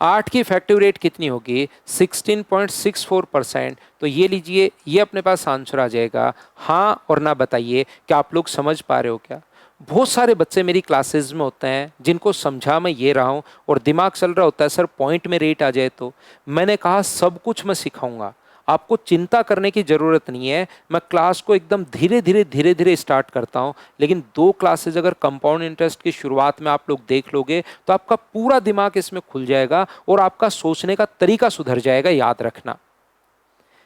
[SPEAKER 1] 8 की इफेक्टिव रेट कितनी होगी 16.64%। तो ये लीजिए, ये अपने पास आंसर आ जाएगा। हाँ और ना बताइए कि आप लोग समझ पा रहे हो क्या? बहुत सारे बच्चे मेरी क्लासेस में होते हैं जिनको समझा मैं ये रहा हूँ और दिमाग चल रहा होता है सर पॉइंट में रेट आ जाए तो। मैंने कहा सब कुछ मैं सिखाऊंगा, आपको चिंता करने की ज़रूरत नहीं है। मैं क्लास को एकदम धीरे धीरे स्टार्ट करता हूँ, लेकिन 2 क्लासेज अगर कंपाउंड इंटरेस्ट की शुरुआत में आप लोग देख लोगे तो आपका पूरा दिमाग इसमें खुल जाएगा और आपका सोचने का तरीका सुधर जाएगा। याद रखना,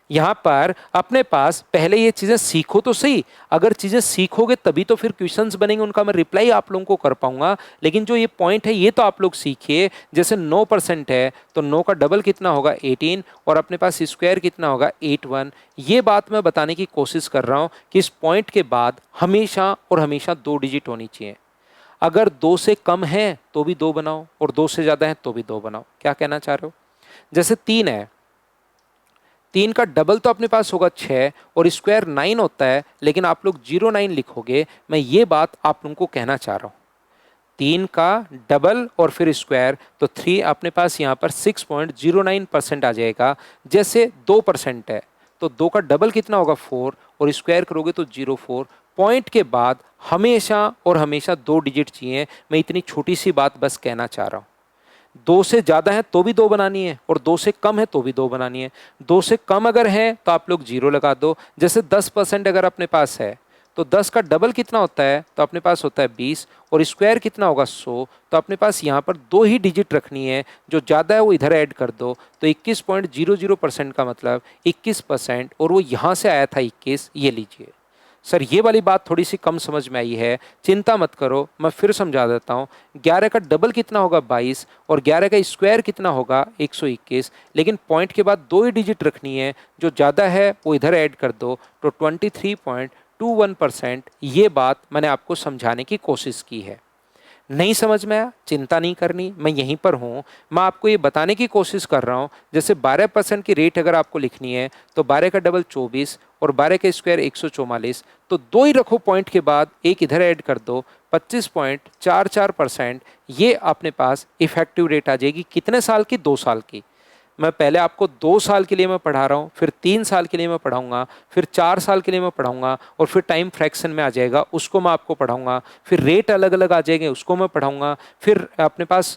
[SPEAKER 1] यहाँ पर अपने पास पहले ये चीज़ें सीखो तो सही। अगर चीज़ें सीखोगे तभी तो फिर क्वेश्चंस बनेंगे, उनका मैं रिप्लाई आप लोगों को कर पाऊंगा। लेकिन जो ये पॉइंट है ये तो आप लोग सीखिए। जैसे 9% है तो 9 का डबल कितना होगा 18 और अपने पास स्क्वायर कितना होगा 81। ये बात मैं बताने की कोशिश कर रहा हूँ कि इस पॉइंट के बाद हमेशा और हमेशा 2 डिजिट होनी चाहिए। अगर 2 से कम है तो भी 2 बनाओ और 2 से ज़्यादा है तो भी 2 बनाओ। क्या कहना चाह रहे हो? जैसे 3 है, 3 का डबल तो अपने पास होगा 6 और स्क्वायर 9 होता है, लेकिन आप लोग 09 लिखोगे। मैं ये बात आप लोगों को कहना चाह रहा हूँ, 3 का डबल और फिर स्क्वायर तो 3 अपने पास यहाँ पर 6.09% आ जाएगा। जैसे 2% है तो 2 का डबल कितना होगा 4 और स्क्वायर करोगे तो 04। पॉइंट के बाद हमेशा और हमेशा 2 डिजिट चाहिए। मैं इतनी छोटी सी बात बस कहना चाह रहा हूँ। 2 से ज़्यादा है तो भी 2 बनानी है और 2 से कम है तो भी 2 बनानी है। 2 से कम अगर है तो आप लोग 0 लगा दो। जैसे 10% अगर अपने पास है तो 10 का डबल कितना होता है? तो अपने पास होता है 20 और स्क्वायर कितना होगा 100। तो अपने पास यहाँ पर 2 ही डिजिट रखनी है, जो ज़्यादा है वो इधर ऐड कर दो। तो 21.00% का मतलब 21% और वो यहाँ से आया था 21। ये लीजिए सर, ये वाली बात थोड़ी सी कम समझ में आई है, चिंता मत करो, मैं फिर समझा देता हूँ। 11 का डबल कितना होगा 22 और 11 का स्क्वायर कितना होगा 121। लेकिन पॉइंट के बाद 2 ही डिजिट रखनी है, जो ज़्यादा है वो इधर ऐड कर दो। तो 23.21%। ये बात मैंने आपको समझाने की कोशिश की है। नहीं समझ में आया, चिंता नहीं करनी, मैं यहीं पर हूँ। मैं आपको ये बताने की कोशिश कर रहा हूँ। जैसे 12% की रेट अगर आपको लिखनी है तो 12 का डबल 24 और 12 का स्क्वायर 144। तो 2 ही रखो पॉइंट के बाद, एक इधर ऐड कर दो, 25.44%। ये अपने पास इफेक्टिव रेट आ जाएगी। कितने साल की? 2 साल की। मैं पहले आपको 2 साल के लिए मैं पढ़ा रहा हूँ, फिर 3 साल के लिए मैं पढ़ाऊँगा, फिर 4 साल के लिए मैं पढ़ाऊँगा और फिर टाइम फ्रैक्शन में आ जाएगा उसको मैं आपको पढ़ाऊँगा। फिर रेट अलग अलग आ जाएंगे उसको मैं पढ़ाऊँगा। फिर अपने पास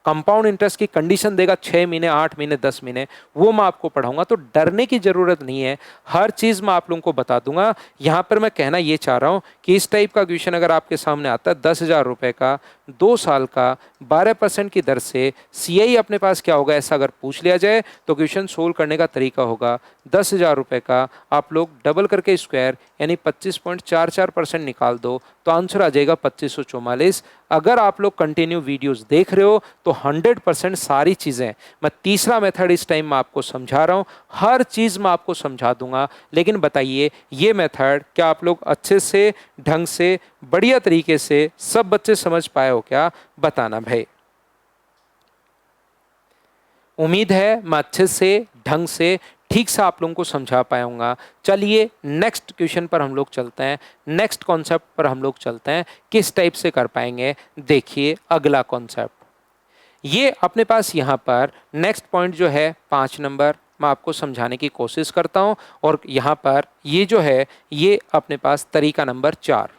[SPEAKER 1] कंपाउंड इंटरेस्ट की कंडीशन देगा 6 महीने, 8 महीने, 10 महीने, वो मैं आपको पढ़ाऊंगा। तो डरने की ज़रूरत नहीं है, हर चीज़ मैं आप लोगों को बता दूंगा। यहाँ पर मैं कहना ये चाह रहा हूँ कि इस टाइप का क्वेश्चन अगर आपके सामने आता है 10,000 रुपये का 2 साल का 12% की दर से CI अपने पास क्या होगा, ऐसा अगर पूछ लिया जाए तो क्वेश्चन सोल्व करने का तरीका होगा 10,000 रुपये का आप लोग डबल करके स्क्वायर यानी 25.44% निकाल दो तो आंसर आ जाएगा 2544। अगर आप लोग कंटिन्यू वीडियोस देख रहे हो तो 100% सारी चीज़ें, मैं तीसरा मेथड इस टाइम मैं आपको समझा रहा हूँ, हर चीज़ मैं आपको समझा दूंगा। लेकिन बताइए ये मेथड क्या आप लोग अच्छे से, ढंग से, बढ़िया तरीके से सब बच्चे समझ पाए हो क्या, बताना भाई। उम्मीद है मैं अच्छे से ढंग से ठीक से आप लोगों को समझा पाऊंगा। चलिए नेक्स्ट क्वेश्चन पर हम लोग चलते हैं, नेक्स्ट कॉन्सेप्ट पर हम लोग चलते हैं, किस टाइप से कर पाएंगे। देखिए अगला कॉन्सेप्ट, ये अपने पास यहाँ पर नेक्स्ट पॉइंट जो है 5 नंबर, मैं आपको समझाने की कोशिश करता हूँ। और यहाँ पर ये जो है ये अपने पास तरीका नंबर 4।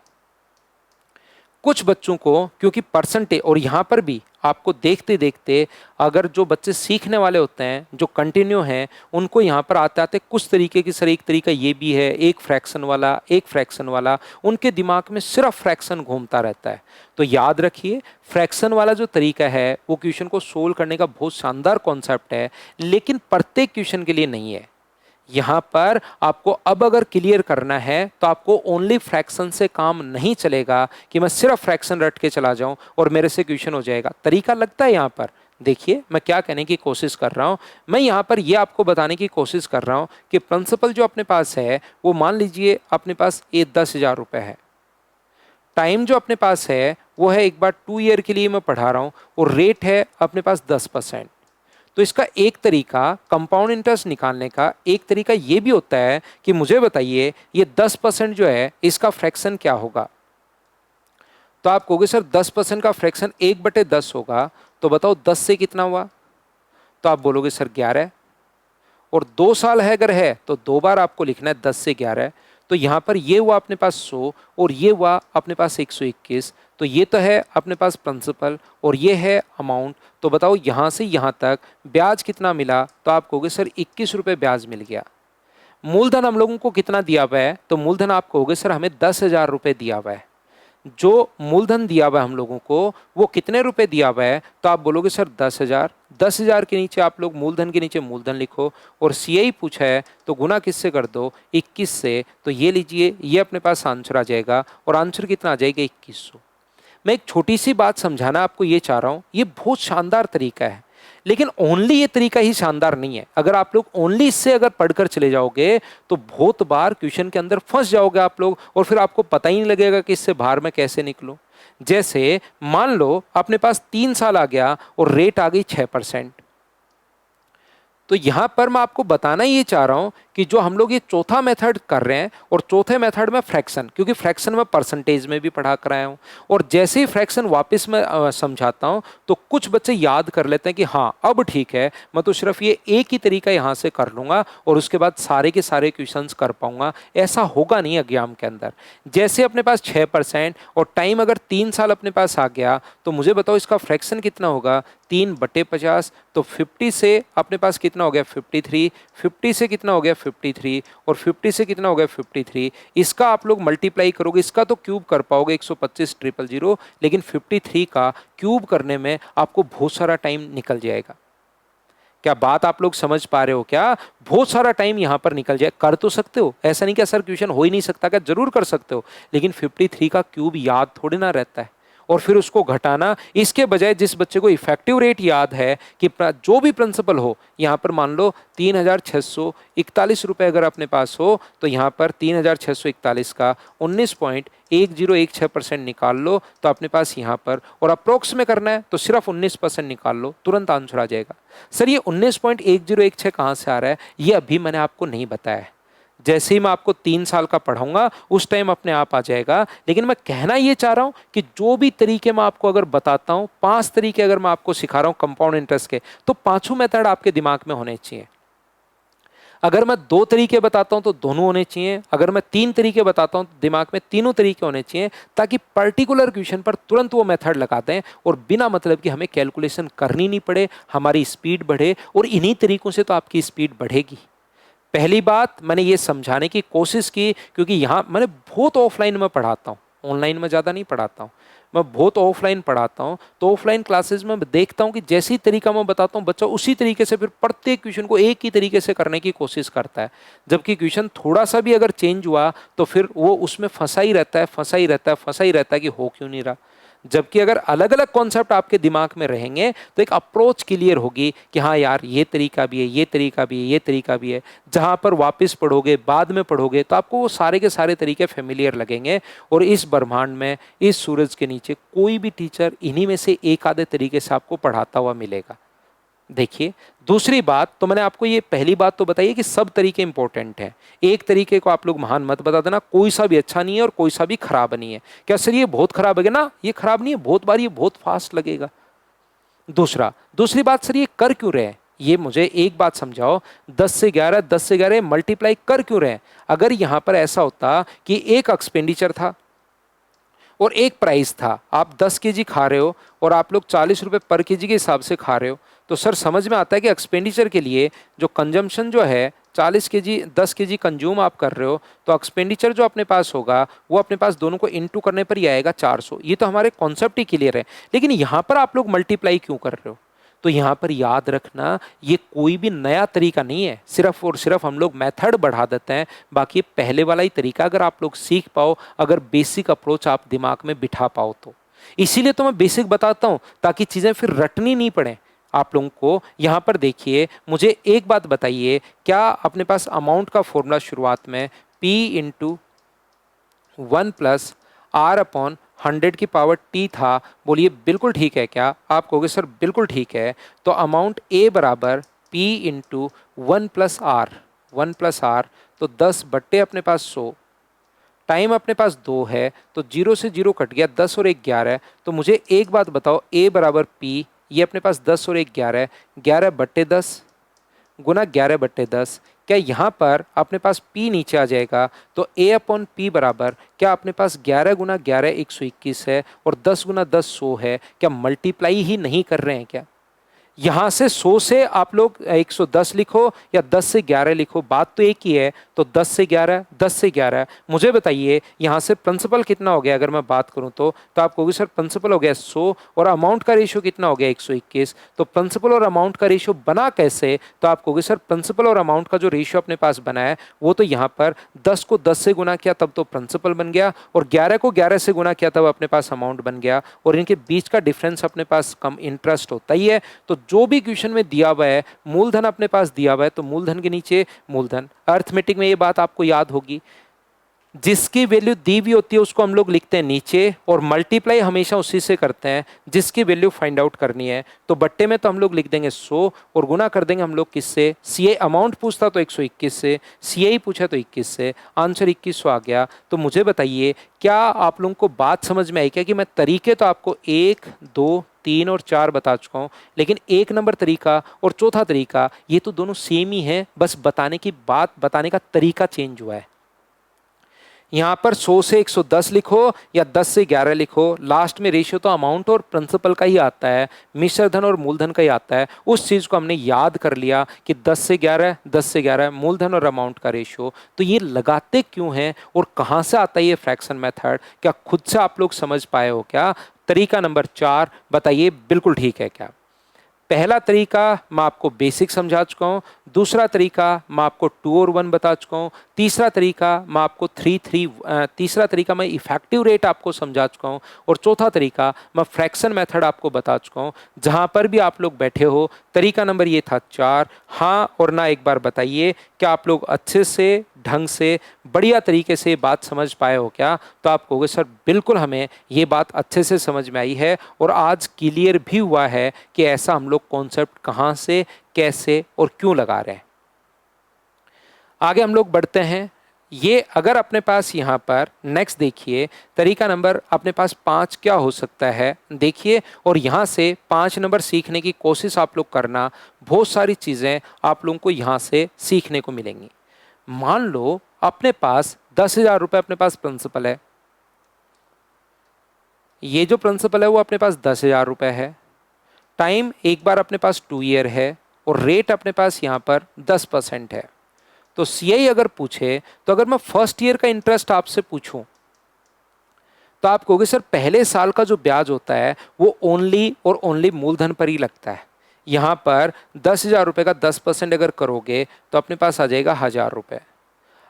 [SPEAKER 1] कुछ बच्चों को क्योंकि परसेंटेज, और यहाँ पर भी आपको देखते देखते अगर जो बच्चे सीखने वाले होते हैं जो कंटिन्यू हैं उनको यहाँ पर आते आते कुछ तरीके की, सर एक तरीका ये भी है, एक फ्रैक्शन वाला एक फ्रैक्शन वाला, उनके दिमाग में सिर्फ फ्रैक्शन घूमता रहता है। तो याद रखिए फ्रैक्शन वाला जो तरीका है वो क्वेश्चन को सोल्व करने का बहुत शानदार कॉन्सेप्ट है, लेकिन प्रत्येक क्वेश्चन के लिए नहीं है। यहाँ पर आपको अब अगर क्लियर करना है तो आपको ओनली फ्रैक्शन से काम नहीं चलेगा कि मैं सिर्फ फ्रैक्शन रट के चला जाऊं और मेरे से क्वेश्चन हो जाएगा। तरीका लगता है यहाँ पर। देखिए मैं क्या कहने की कोशिश कर रहा हूँ, मैं यहाँ पर ये आपको बताने की कोशिश कर रहा हूँ कि प्रिंसिपल जो अपने पास है वो मान लीजिए अपने पास ये 10,000 रुपये है। टाइम जो अपने पास है वो है, एक बार 2 ईयर के लिए मैं पढ़ा रहा हूँ, और रेट है अपने पास 10%। तो इसका एक तरीका कंपाउंड इंटरेस्ट निकालने का एक तरीका ये भी होता है कि मुझे बताइए ये 10% जो है इसका फ्रैक्शन क्या होगा। तो आप कहोगे सर 10% का फ्रैक्शन 1/10 होगा, तो बताओ 10 से कितना हुआ। तो आप बोलोगे सर 11, और 2 साल है अगर है तो 2 बार आपको लिखना है 10 से 11। तो यहाँ पर ये हुआ अपने पास 100 और ये हुआ अपने पास 121। तो ये तो है अपने पास प्रिंसिपल और ये है अमाउंट। तो बताओ यहाँ से यहाँ तक ब्याज कितना मिला। तो आप कहोगे सर 21 रुपये ब्याज मिल गया। मूलधन हम लोगों को कितना दिया हुआ है, तो मूलधन आप कहोगे सर हमें 10,000 रुपये दिया हुआ है। जो मूलधन दिया हुआ है हम लोगों को वो कितने रुपए दिया हुआ है, तो आप बोलोगे सर 10,000। 10,000 के नीचे आप लोग मूलधन के नीचे मूलधन लिखो, और सीआई पूछा है तो गुना किससे कर दो, 21 से। तो ये लीजिए ये अपने पास आंसर आ जाएगा, और आंसर कितना आ जाएगा 2100। मैं एक छोटी सी बात समझाना आपको ये चाह रहा हूँ, ये बहुत शानदार तरीका है, लेकिन ओनली ये तरीका ही शानदार नहीं है। अगर आप लोग ओनली इससे अगर पढ़कर चले जाओगे तो बहुत बार क्वेश्चन के अंदर फंस जाओगे आप लोग, और फिर आपको पता ही नहीं लगेगा कि इससे बाहर में कैसे निकलो। जैसे मान लो अपने पास 3 साल आ गया और रेट आ गई 6%। तो यहां पर मैं आपको बताना ये चाह रहा हूं कि जो हम लोग ये चौथा मेथड कर रहे हैं, और चौथे मेथड में फ्रैक्शन, क्योंकि फ्रैक्शन में परसेंटेज में भी पढ़ा कर आया हूं, और जैसे ही फ्रैक्शन वापस मैं समझाता हूं तो कुछ बच्चे याद कर लेते हैं कि हाँ अब ठीक है, मैं तो सिर्फ ये एक ही तरीका यहां से कर लूंगा और उसके बाद सारे के सारे क्वेश्चंस कर पाऊंगा। ऐसा होगा नहीं एग्जाम के अंदर। जैसे अपने पास 6% और टाइम अगर 3 साल अपने पास आ गया, तो मुझे बताओ इसका फ्रैक्शन कितना होगा, 3/50। तो 50 से अपने पास कितना हो गया 53, 50 से कितना हो गया 53, और 50 से कितना हो गया 53। इसका आप लोग मल्टीप्लाई करोगे, इसका तो क्यूब कर पाओगे 125,000, लेकिन 53 का क्यूब करने में आपको बहुत सारा टाइम निकल जाएगा। क्या बात आप लोग समझ पा रहे हो क्या? बहुत सारा टाइम यहां पर निकल जाए। कर तो सकते हो, ऐसा नहीं कि सर क्वेश्चन हो ही नहीं सकता, क्या जरूर कर सकते हो, लेकिन 53 का क्यूब याद थोड़ी ना रहता है, और फिर उसको घटाना। इसके बजाय जिस बच्चे को इफेक्टिव रेट याद है कि जो भी प्रिंसिपल हो, यहाँ पर मान लो 3,641 रुपये अगर अपने पास हो, तो यहाँ पर 3,641 का 19.1016% निकाल लो, तो अपने पास यहाँ पर, और अप्रोक्स में करना है तो सिर्फ 19% निकाल लो, तुरंत आंसर आ जाएगा। सर ये 19.1016 कहाँ से आ रहा है, ये अभी मैंने आपको नहीं बताया है। जैसे ही मैं आपको 3 साल का पढ़ाऊंगा उस टाइम अपने आप आ जाएगा। लेकिन मैं कहना ये चाह रहा हूं कि जो भी तरीके मैं आपको अगर बताता हूं, 5 तरीके अगर मैं आपको सिखा रहा हूं कंपाउंड इंटरेस्ट के, तो पांचों मेथड आपके दिमाग में होने चाहिए। अगर मैं 2 तरीके बताता हूं तो दोनों होने चाहिए, अगर मैं 3 तरीके बताता हूं तो दिमाग में तीनों तरीके होने चाहिए, ताकि पर्टिकुलर क्वेश्चन पर तुरंत वो मेथड लगाते हैं और बिना मतलब कि हमें कैलकुलेशन करनी नहीं पड़े, हमारी स्पीड बढ़े, और इन्हीं तरीकों से तो आपकी स्पीड बढ़ेगी। पहली बात मैंने ये समझाने की कोशिश की, क्योंकि यहाँ मैंने बहुत ऑफलाइन में पढ़ाता हूँ, ऑनलाइन में ज़्यादा नहीं पढ़ाता हूँ, मैं बहुत ऑफलाइन पढ़ाता हूँ। तो ऑफलाइन क्लासेस में देखता हूँ कि जैसी तरीका मैं बताता हूँ बच्चा उसी तरीके से फिर प्रत्येक क्वेश्चन को एक ही तरीके से करने की कोशिश करता है। जबकि क्वेश्चन थोड़ा सा भी अगर चेंज हुआ तो फिर वो उसमें फंसा ही रहता है, फंसा ही रहता है, फंसा ही रहता है कि हो क्यों नहीं रहा। जबकि अगर अलग अलग कॉन्सेप्ट आपके दिमाग में रहेंगे तो एक अप्रोच क्लियर होगी कि हाँ यार ये तरीका भी है, ये तरीका भी है, ये तरीका भी है। जहाँ पर वापस पढ़ोगे, बाद में पढ़ोगे, तो आपको वो सारे के सारे तरीके फेमिलियर लगेंगे। और इस ब्रह्मांड में, इस सूरज के नीचे कोई भी टीचर इन्हीं में से एक आधे तरीके से आपको पढ़ाता हुआ मिलेगा। देखिए, दूसरी बात तो मैंने आपको ये पहली बात तो बताई कि सब तरीके इंपॉर्टेंट हैं। एक तरीके को आप लोग महान मत बता देना, कोई सा भी अच्छा नहीं है और कोई सा भी खराब नहीं है। क्या सर ये बहुत खराब है? ना, ये खराब नहीं है, बहुत बार ये बहुत फास्ट लगेगा। दूसरी बात, सर ये कर क्यों रहे हैं? ये मुझे एक बात समझाओ, 10 से 11 मल्टीप्लाई कर क्यों रहे हैं? अगर यहां पर ऐसा होता कि एक एक्सपेंडिचर था और एक प्राइस था, आप 10 kg खा रहे हो और आप लोग 40 रुपए पर kg के हिसाब से खा रहे हो, तो सर समझ में आता है कि एक्सपेंडिचर के लिए जो कंजम्पशन जो है 40 kg 10 kg कंज्यूम आप कर रहे हो, तो एक्सपेंडिचर जो अपने पास होगा वो अपने पास दोनों को इनटू करने पर ही आएगा 400। ये तो हमारे कॉन्सेप्ट ही क्लियर है। लेकिन यहाँ पर आप लोग मल्टीप्लाई क्यों कर रहे हो? तो यहाँ पर याद रखना, ये कोई भी नया तरीका नहीं है, सिर्फ और सिर्फ हम लोग मेथड बढ़ा देते हैं। बाकी पहले वाला ही तरीका अगर आप लोग सीख पाओ, अगर बेसिक अप्रोच आप दिमाग में बिठा पाओ तो। इसीलिए तो मैं बेसिक बताता हूँ ताकि चीज़ें फिर रटनी नहीं पड़े आप लोगों को। यहाँ पर देखिए, मुझे एक बात बताइए, क्या अपने पास अमाउंट का फॉर्मूला शुरुआत में P इंटू 1+R/100 था? बोलिए बिल्कुल ठीक है क्या? आप कहोगे सर बिल्कुल ठीक है। तो अमाउंट A बराबर P इंटू 1+R तो 10 बट्टे अपने पास 100। टाइम अपने पास 2 है तो 0 से 0 कट गया, 10 और 1 11। तो मुझे एक बात बताओ, A बराबर P, ये अपने पास 10 और 1 11, 11/10 गुना 11/10। क्या यहाँ पर अपने पास P नीचे आ जाएगा? तो A/P बराबर, क्या अपने पास 11 गुना 11 121 है और 10 गुना 10 100 है। क्या मल्टीप्लाई ही नहीं कर रहे हैं क्या? यहाँ से 100 से आप लोग 110 लिखो या 10 से 11 लिखो, बात तो एक ही है। तो 10 से 11, 10 से 11। मुझे बताइए यहाँ से प्रिंसिपल कितना हो गया? अगर मैं बात करूँ तो आप कहोगे सर प्रिंसिपल हो गया 100 और अमाउंट का रेशियो कितना हो गया? 121। तो प्रिंसिपल और अमाउंट का रेशियो बना कैसे? तो आप कहोगे सर प्रिंसिपल और अमाउंट का जो रेशियो अपने पास बना है वो तो यहाँ पर 10 को 10 से गुना किया तब तो प्रिंसिपल बन गया, और 11 को 11 से गुना किया तब अपने पास अमाउंट बन गया। और इनके बीच का डिफरेंस अपने पास कम इंटरेस्ट होता ही है। तो जो भी क्वेश्चन में दिया हुआ है, मूलधन अपने पास दिया हुआ है तो मूलधन के नीचे मूलधन। अर्थमेटिक में ये बात आपको याद होगी, जिसकी वैल्यू दी हुई होती है उसको हम लोग लिखते हैं नीचे और मल्टीप्लाई हमेशा उसी से करते हैं जिसकी वैल्यू फाइंड आउट करनी है। तो बट्टे में तो हम लोग लिख देंगे 100 और गुना कर देंगे हम लोग किससे? सीए अमाउंट पूछता तो 121 से, सीए ही पूछा तो 21 से, आंसर 2100 आ गया। तो मुझे बताइए, क्या आप लोगों को बात समझ में आई क्या? कि मैं तरीके तो आपको 1 2 3 और 4 बता चुका हूँ, लेकिन 1 नंबर तरीका और चौथा तरीका ये तो दोनों सेम ही है, बस बताने की बात, बताने का तरीका चेंज हुआ है। यहाँ पर 100 से 110 लिखो या 10 से 11 लिखो, लास्ट में रेशियो तो अमाउंट और प्रिंसिपल का ही आता है, मिश्र धन और मूलधन का ही आता है। उस चीज़ को हमने याद कर लिया कि 10 से 11, 10 से 11 मूलधन और अमाउंट का रेशियो। तो ये लगाते क्यों हैं और कहाँ से आता है ये फ्रैक्शन मेथड? क्या खुद से आप लोग समझ पाए हो क्या? तरीका नंबर 4 बताइए बिल्कुल ठीक है क्या? पहला तरीका मैं आपको बेसिक समझा चुका हूँ, दूसरा तरीका मैं आपको 2 और 1 बता चुका हूँ, तीसरा तरीका मैं आपको तीसरा तरीका मैं इफेक्टिव रेट आपको समझा चुका हूँ, और चौथा तरीका मैं फ्रैक्शन मेथड आपको बता चुका हूँ। जहाँ पर भी आप लोग बैठे हो, तरीका नंबर ये था 4। हाँ और ना एक बार बताइए, क्या आप लोग अच्छे से, ढंग से, बढ़िया तरीके से बात समझ पाए हो क्या? तो आप कहोगे सर बिल्कुल हमें ये बात अच्छे से समझ में आई है और आज क्लियर भी हुआ है कि ऐसा हम लोग कॉन्सेप्ट कहाँ से, कैसे और क्यों लगा रहे हैं। आगे हम लोग बढ़ते हैं। ये अगर अपने पास यहाँ पर नेक्स्ट देखिए, तरीका नंबर अपने पास 5 क्या हो सकता है देखिए, और यहाँ से 5 नंबर सीखने की कोशिश आप लोग करना। बहुत सारी चीज़ें आप लोगों को यहाँ से सीखने को मिलेंगी। मान लो अपने पास 10,000 रुपये अपने पास प्रिंसिपल है, ये जो प्रिंसिपल है वो अपने पास 10,000 रुपये है, टाइम एक बार अपने पास 2 ईयर है और रेट अपने पास यहाँ पर 10% है। तो सीआई अगर पूछे, तो अगर मैं फर्स्ट ईयर का इंटरेस्ट आपसे पूछूं तो आप कहोगे सर पहले साल का जो ब्याज होता है वो ओनली और ओनली मूलधन पर ही लगता है। यहाँ पर 10,000 रुपये का 10% अगर करोगे तो अपने पास आ जाएगा 1,000 रुपये।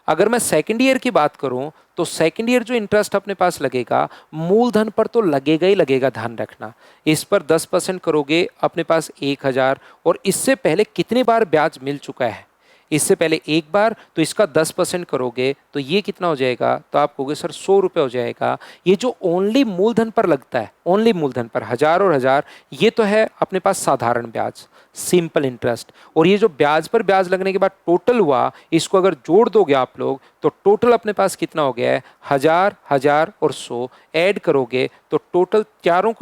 [SPEAKER 1] अगर मैं सेकंड ईयर की बात करूं तो सेकंड ईयर जो इंटरेस्ट अपने पास लगेगा मूलधन पर तो लगेगा ही लगेगा, ध्यान रखना। इस पर 10% करोगे अपने पास 1,000, और इससे पहले कितनी बार ब्याज मिल चुका है, इससे पहले एक बार, तो इसका 10% करोगे तो ये कितना हो जाएगा, तो आप कहोगे सर 100 रुपये हो जाएगा। ये जो ओनली मूलधन पर लगता है, ओनली मूलधन पर 1,000 और 1,000, ये तो है अपने पास साधारण ब्याज, सिंपल इंटरेस्ट। और ये जो ब्याज पर ब्याज लगने के बाद टोटल हुआ, इसको अगर जोड़ दोगे आप लोग तो टोटल अपने पास कितना हो गया है, 1,000, 1,000 और 100 ऐड करोगे तो टोटल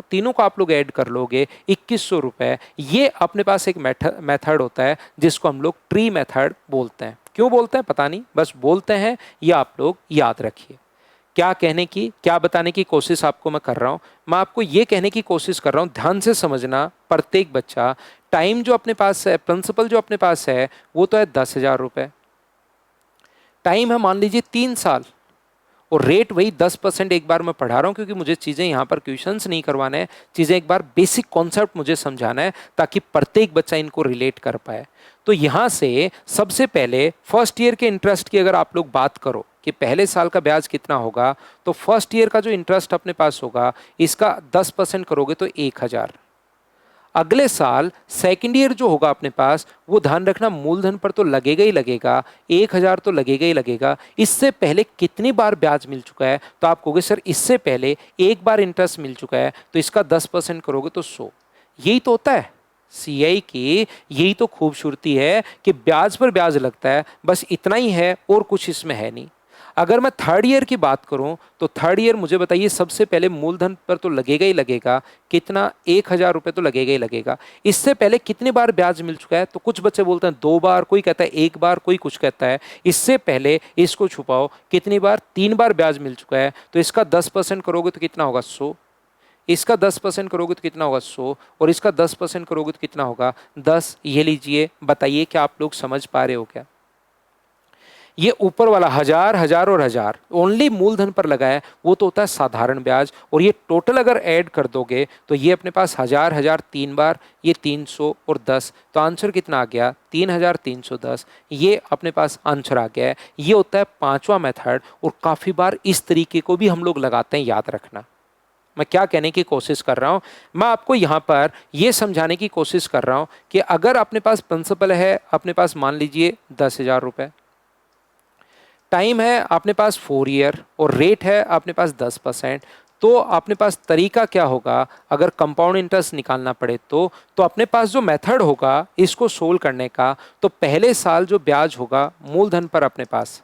[SPEAKER 1] तीनों को आप लोग ऐड कर लोगे 2,100 रुपये। ये अपने पास एक मेथड होता है जिसको हम लोग ट्री मेथड बोलते हैं। क्यों बोलते हैं पता नहीं, बस बोलते हैं, ये आप लोग याद रखिए। क्या बताने की कोशिश आपको मैं कर रहा हूं, मैं आपको ये कहने की कोशिश कर रहा हूं, ध्यान से समझना। प्रत्येक बच्चा, टाइम जो अपने पास है, प्रिंसिपल जो अपने पास है, वो तो है 10,000 रुपये। टाइम है मान लीजिए 3 साल, और रेट वही 10%। एक बार मैं पढ़ा रहा हूं क्योंकि मुझे चीज़ें यहाँ पर क्वेश्चंस नहीं करवाने हैं, चीज़ें एक बार बेसिक कॉन्सेप्ट मुझे समझाना है ताकि प्रत्येक बच्चा इनको रिलेट कर पाए। तो यहाँ से सबसे पहले फर्स्ट ईयर के इंटरेस्ट की अगर आप लोग बात करो कि पहले साल का ब्याज कितना होगा, तो फर्स्ट ईयर का जो इंटरेस्ट अपने पास होगा इसका 10% करोगे तो 1,000। अगले साल सेकेंड ईयर जो होगा अपने पास, वो ध्यान रखना मूलधन पर तो लगेगा ही लगेगा, 1,000 तो लगेगा ही लगेगा। इससे पहले कितनी बार ब्याज मिल चुका है, तो आप कहोगे सर इससे पहले एक बार इंटरेस्ट मिल चुका है, तो इसका 10% करोगे तो 100। यही तो होता है सीआई की, यही तो खूबसूरती है कि ब्याज पर ब्याज लगता है, बस इतना ही है और कुछ इसमें है नहीं। अगर मैं थर्ड ईयर की बात करूं तो थर्ड ईयर मुझे बताइए, सबसे पहले मूलधन पर तो लगेगा ही लगेगा, कितना, 1,000 रुपये तो लगेगा ही लगेगा। इससे पहले कितनी बार ब्याज मिल चुका है, तो कुछ बच्चे बोलते हैं 2 बार, कोई कहता है 1 बार, कोई कुछ कहता है। इससे पहले इसको छुपाओ, कितनी बार, 3 बार ब्याज मिल चुका है, तो इसका 10% करोगे तो कितना होगा, 100। इसका 10% करोगे तो कितना होगा, 100, और इसका 10% करोगे तो कितना होगा, 10। ये लीजिए, बताइए क्या आप लोग समझ पा रहे हो क्या। ये ऊपर वाला 1,000, 1,000 और 1,000 ओनली मूलधन पर लगा है, वो तो होता है साधारण ब्याज। और ये टोटल अगर ऐड कर दोगे तो ये अपने पास 1,000, 1,000 3 बार, ये 300 और 10, तो आंसर कितना आ गया, 3,310। ये अपने पास आंसर आ गया है। ये होता है पांचवा मेथड, और काफ़ी बार इस तरीके को भी हम लोग लगाते हैं, याद रखना। मैं क्या कहने की कोशिश कर रहा हूं, मैं आपको यहां पर यह समझाने की कोशिश कर रहा हूं कि अगर अपने पास प्रिंसिपल है अपने पास मान लीजिए 10,000 रुपये, टाइम है अपने पास 4 ईयर, और रेट है अपने पास 10%, तो अपने पास तरीका क्या होगा अगर कंपाउंड इंटरेस्ट निकालना पड़े तो अपने पास जो मेथड होगा इसको सोल्व करने का, तो पहले साल जो ब्याज होगा मूलधन पर अपने पास,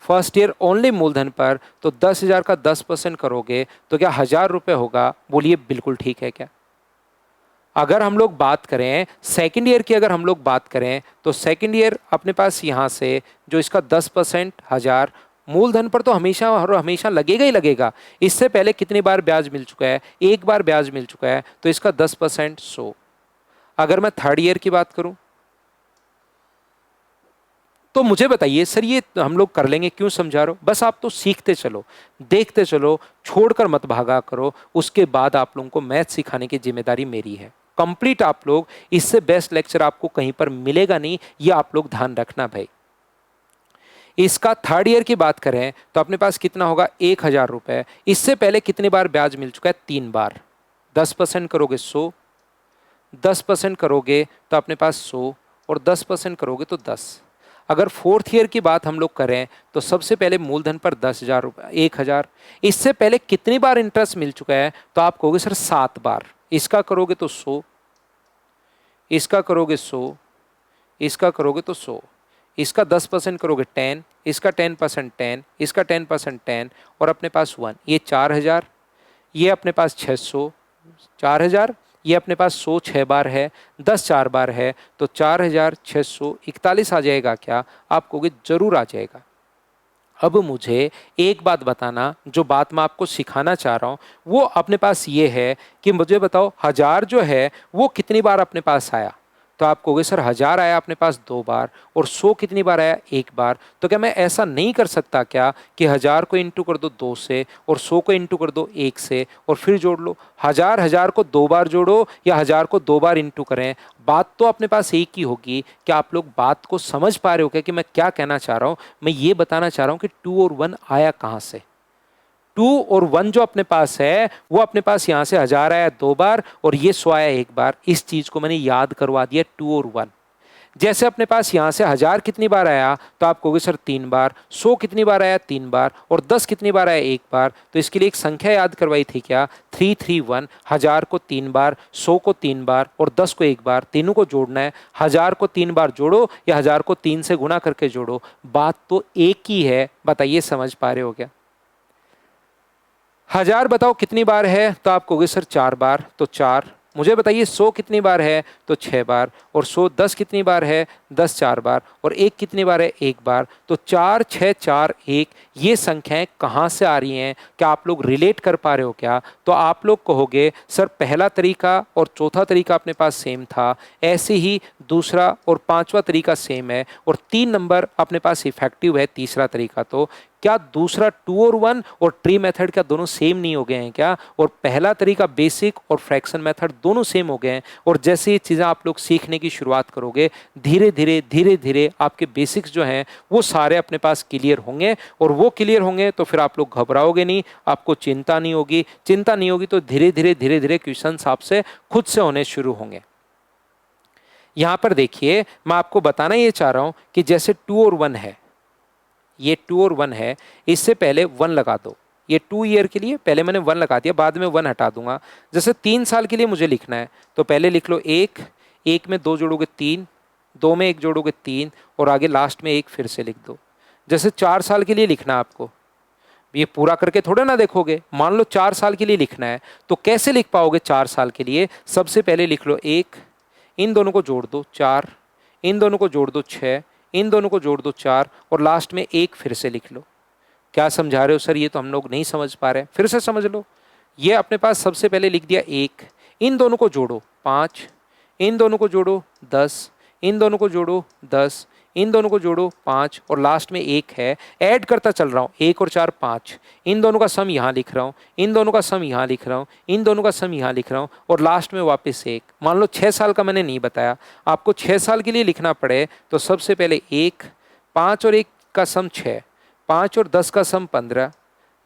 [SPEAKER 1] फर्स्ट ईयर ओनली मूलधन पर, तो 10,000 का 10% करोगे तो क्या 1,000 रुपये होगा, बोलिए बिल्कुल ठीक है क्या। अगर हम लोग बात करें सेकेंड ईयर की, अगर हम लोग बात करें तो सेकेंड ईयर अपने पास यहाँ से जो इसका 10%, 1,000 मूलधन पर तो हमेशा और हमेशा लगेगा ही लगेगा। इससे पहले कितनी बार ब्याज मिल चुका है, एक बार ब्याज मिल चुका है, तो इसका 10% 100। अगर मैं थर्ड ईयर की बात करूं तो मुझे बताइए सर ये हम लोग कर लेंगे, क्यों समझा रहे हो, बस आप तो सीखते चलो, देखते चलो, छोड़कर मत भागा करो। उसके बाद आप लोगों को मैथ सिखाने की जिम्मेदारी मेरी है कंप्लीट। आप लोग, इससे बेस्ट लेक्चर आपको कहीं पर मिलेगा नहीं, ये आप लोग ध्यान रखना भाई। इसका थर्ड ईयर की बात करें तो अपने पास कितना होगा, 1,000 रुपये। इससे पहले कितनी बार ब्याज मिल चुका है, 3 बार। 10% करोगे 100, 10% करोगे तो अपने पास 100, और 10% करोगे तो 10। अगर फोर्थ ईयर की बात हम लोग करें तो सबसे पहले मूलधन पर 10,000 रुपये, 1,000। इससे पहले कितनी बार इंटरेस्ट मिल चुका है, तो आप कहोगे सर 7 बार। इसका करोगे तो 100, इसका करोगे 100, इसका करोगे तो 100, इसका 10% करोगे 10, इसका 10% 10, इसका 10% 10, और अपने पास 1। ये 4,000, ये अपने पास 600, 4,000, ये अपने पास 100 6 बार है, 10 4 बार है, तो 4,641 आ जाएगा क्या, आप कहोगे जरूर आ जाएगा। अब मुझे एक बात बताना, जो बात मैं आपको सिखाना चाह रहा हूँ वो अपने पास ये है कि मुझे बताओ 1,000 जो है वो कितनी बार अपने पास आया, तो आप कहोगे सर 1000 आया अपने पास 2 बार और 100 कितनी बार आया 1 बार। तो क्या मैं ऐसा नहीं कर सकता क्या कि 1000 को इंटू कर दो 2 से और 100 को इंटू कर दो 1 से और फिर जोड़ लो। 1000 को 2 बार जोड़ो या 1000 को 2 बार इंटू करें, बात तो अपने पास एक ही होगी। क्या आप लोग बात को समझ पा रहे हो क्या कि मैं क्या कहना चाह रहा हूं? मैं ये बताना चाह रहा हूं कि 2 और 1 आया कहां से। 2 और 1 जो अपने पास है वो अपने पास यहां से 1000 आया 2 बार और ये 100 आया 1 बार। इस चीज को मैंने याद करवा दिया 2 और 1। जैसे अपने पास यहां से 1000 कितनी बार आया तो आप कहोगे सर 3 बार, 100 कितनी बार आया 3 बार और 10 कितनी बार आया 1 बार। तो इसके लिए एक संख्या याद करवाई थी क्या, 331। 1000 को 3 बार, 100 को 3 बार और 10 को 1 बार, तीनों को जोड़ना है। 1000 को 3 बार जोड़ो या 1000 को 3 से गुना करके जोड़ो, बात तो एक ही है। बताइए समझ पा रहे हो क्या? 1000 बताओ कितनी बार है तो आप कहोगे सर 4 बार, तो 4। मुझे बताइए 100 कितनी बार है तो 6 बार और 100 10 कितनी बार है 10 4 बार और 1 कितनी बार है 1 बार। तो 4 6 4 1 ये संख्याएं कहाँ से आ रही हैं? क्या आप लोग रिलेट कर पा रहे हो क्या? तो आप लोग कहोगे सर पहला तरीका और चौथा तरीका अपने पास सेम था, ऐसे ही दूसरा और पांचवा तरीका सेम है और 3 नंबर अपने पास इफेक्टिव है तीसरा तरीका। तो क्या दूसरा 2 और 1 और ट्री मेथड क्या दोनों सेम नहीं हो गए हैं क्या? और पहला तरीका बेसिक और फ्रैक्शन मेथड दोनों सेम हो गए हैं। और जैसे ये चीज़ें आप लोग सीखने की शुरुआत करोगे धीरे धीरे आपके बेसिक्स जो हैं वो सारे अपने पास क्लियर होंगे और वो क्लियर होंगे तो फिर आप लोग घबराओगे नहीं, आपको चिंता नहीं होगी। चिंता नहीं होगी तो धीरे धीरे क्वेश्चंस आपसे खुद से होने शुरू होंगे। यहां पर देखिए मैं आपको बताना ये चाह रहा हूं कि जैसे 2 और 1 है, ये 2 और 1 है, इससे पहले 1 लगा दो। ये 2 ईयर के लिए पहले मैंने 1 लगा दिया, बाद में 1 हटा दूंगा। जैसे 3 साल के लिए मुझे लिखना है तो पहले लिख लो 1, 1 में 2 जोड़ोगे 3, 2 में 1 जोड़ोगे 3 और आगे लास्ट में 1 फिर से लिख दो। जैसे 4 साल के लिए लिखना है आपको, ये पूरा करके थोड़े ना देखोगे। मान लो 4 साल के लिए लिखना है तो कैसे लिख पाओगे 4 साल के लिए? सबसे पहले लिख लो 1, इन दोनों को जोड़ दो 4, इन दोनों को जोड़ दो 6, इन दोनों को जोड़ दो 4 और लास्ट में 1 फिर से लिख लो। क्या समझा रहे हो सर? ये तो हम लोग नहीं समझ पा रहे हैं, फिर से समझ लो। ये अपने पास सबसे पहले लिख दिया 1, इन दोनों को जोड़ो 5, इन दोनों को जोड़ो 10, इन दोनों को जोड़ो 10, इन दोनों को जोड़ो 5 और लास्ट में 1 है। ऐड करता चल रहा हूँ 1 और 4 5, इन दोनों का सम यहाँ लिख रहा हूँ, इन दोनों का सम यहाँ लिख रहा हूँ, इन दोनों का सम यहाँ लिख रहा हूँ और लास्ट में वापस 1। मान लो 6 साल का मैंने नहीं बताया, आपको 6 साल के लिए लिखना पड़े तो सबसे पहले 1, 5 और 1 का सम 6, 5 और 10 का सम 15,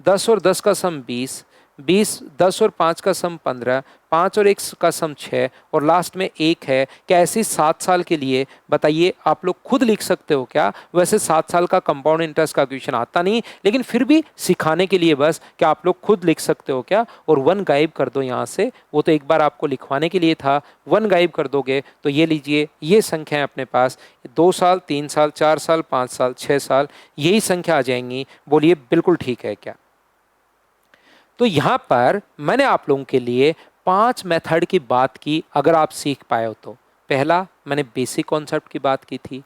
[SPEAKER 1] 10 और 10 का सम 20, 20 10 और 5 का सम 15, 5 और 1 का सम 6 और लास्ट में 1 है। क्या ऐसी 7 साल के लिए? बताइए आप लोग खुद लिख सकते हो क्या? वैसे 7 साल का कंपाउंड इंटरेस्ट का क्वेश्चन आता नहीं, लेकिन फिर भी सिखाने के लिए बस, क्या आप लोग खुद लिख सकते हो क्या? और 1 गायब कर दो यहाँ से, वो तो एक बार आपको लिखवाने के लिए था। 1 गायब कर दोगे तो ये लीजिए, ये संख्या है अपने पास 2 साल 3 साल 4 साल 5 साल 6 साल, यही संख्या आ जाएंगी। बोलिए बिल्कुल ठीक है क्या? तो यहां पर मैंने आप लोगों के लिए 5 मेथड की बात की, अगर आप सीख पाए हो तो। पहला मैंने बेसिक कॉन्सेप्ट की बात की थी,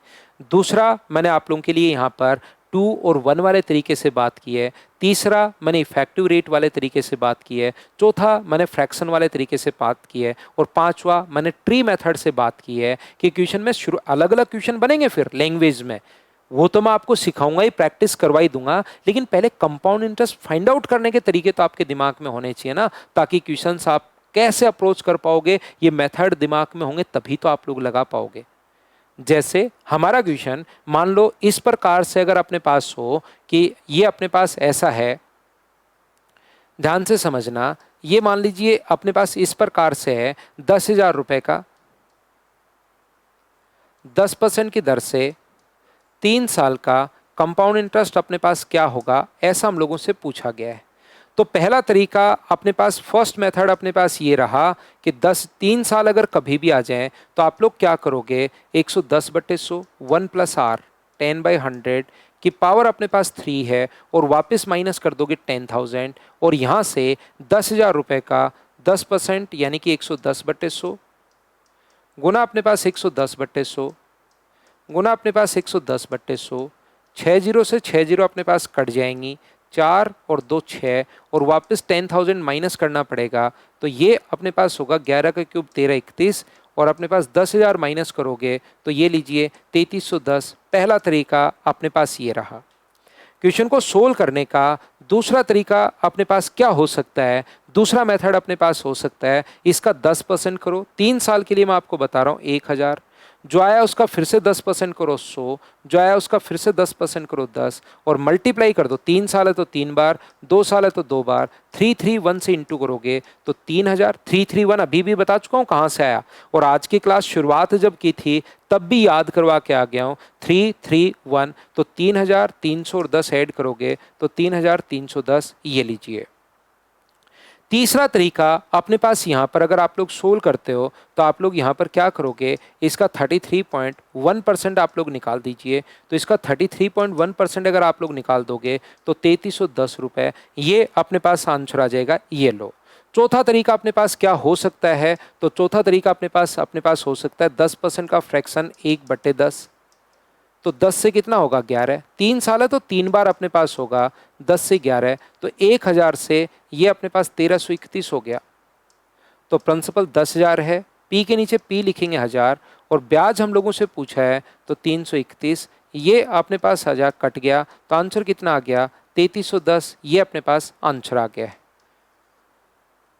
[SPEAKER 1] दूसरा मैंने आप लोगों के लिए यहाँ पर 2 और 1 वाले तरीके से बात की है, तीसरा मैंने इफेक्टिव रेट वाले तरीके से बात की है, चौथा मैंने फ्रैक्शन वाले तरीके से बात की है और पांचवा मैंने ट्री मेथड से बात की है। कि क्वेश्चन में शुरू अलग अलग क्वेश्चन बनेंगे फिर लैंग्वेज में, वो तो मैं आपको सिखाऊंगा ही, प्रैक्टिस करवाई दूंगा, लेकिन पहले कंपाउंड इंटरेस्ट फाइंड आउट करने के तरीके तो आपके दिमाग में होने चाहिए ना, ताकि क्वेश्चंस आप कैसे अप्रोच कर पाओगे ये मेथड दिमाग में होंगे तभी तो आप लोग लगा पाओगे। जैसे हमारा क्वेश्चन मान लो इस प्रकार से अगर अपने पास हो कि ये अपने पास ऐसा है, ध्यान से समझना, ये मान लीजिए अपने पास इस प्रकार से है 10,000 रुपए का 10% की दर से 3 साल का कंपाउंड इंटरेस्ट अपने पास क्या होगा, ऐसा हम लोगों से पूछा गया है। तो पहला तरीका अपने पास, फर्स्ट मेथड अपने पास ये रहा कि 3 साल अगर कभी भी आ जाएं तो आप लोग क्या करोगे, 110/100 1 + r 10/100 की पावर अपने पास 3 है और वापस माइनस कर दोगे 10,000 और यहाँ से 10,000 रुपये का 10% यानी कि 110/100 गुना अपने पास 110/100 गुना अपने पास 110/100, 6 जीरो से 6 जीरो अपने पास कट जाएंगी, 4 और 2 6 और वापस 10,000 माइनस करना पड़ेगा। तो ये अपने पास होगा 11 का क्यूब 13 31 और अपने पास 10,000 माइनस करोगे तो ये लीजिए 3310। पहला तरीका अपने पास ये रहा। क्वेश्चन को सोल्व करने का दूसरा तरीका अपने पास क्या हो सकता है, दूसरा मेथड अपने पास हो सकता है, इसका 10% करो। 3 साल के लिए मैं आपको बता रहा हूँ 1000, जो आया उसका फिर से 10% करो 100, जो आया उसका फिर से 10% करो 10 और मल्टीप्लाई कर दो। 3 साल है तो 3 बार, 2 साल है तो 2 बार, 331 से इंटू करोगे तो 3000। 331 अभी भी बता चुका हूँ कहाँ से आया, और आज की क्लास शुरुआत जब की थी तब भी याद करवा के आ गया हूँ। 331 तो 3300 और 10 ऐड करोगे तो 3310, ये लीजिए। तीसरा तरीका अपने पास यहाँ पर अगर आप लोग सोल्व करते हो तो आप लोग यहाँ पर क्या करोगे, इसका 33.1% आप लोग निकाल दीजिए। तो इसका 33.1% अगर आप लोग निकाल दोगे तो 3310 रुपये, ये अपने पास आंसर आ जाएगा। ये लो। चौथा तरीका अपने पास क्या हो सकता है, तो चौथा तरीका अपने पास हो सकता है 10% का फ्रैक्शन 1/10। तो 10 से कितना होगा 11। 3 साल है तो 3 बार अपने पास होगा, 10 से 11 तो 1000 से ये अपने पास 1331 हो गया। तो प्रिंसिपल 10,000 है, पी के नीचे पी लिखेंगे 1000 और ब्याज हम लोगों से पूछा है तो 331, ये अपने पास 1000 कट गया तो आंसर कितना आ गया 3310, ये अपने पास आंसर आ गया है।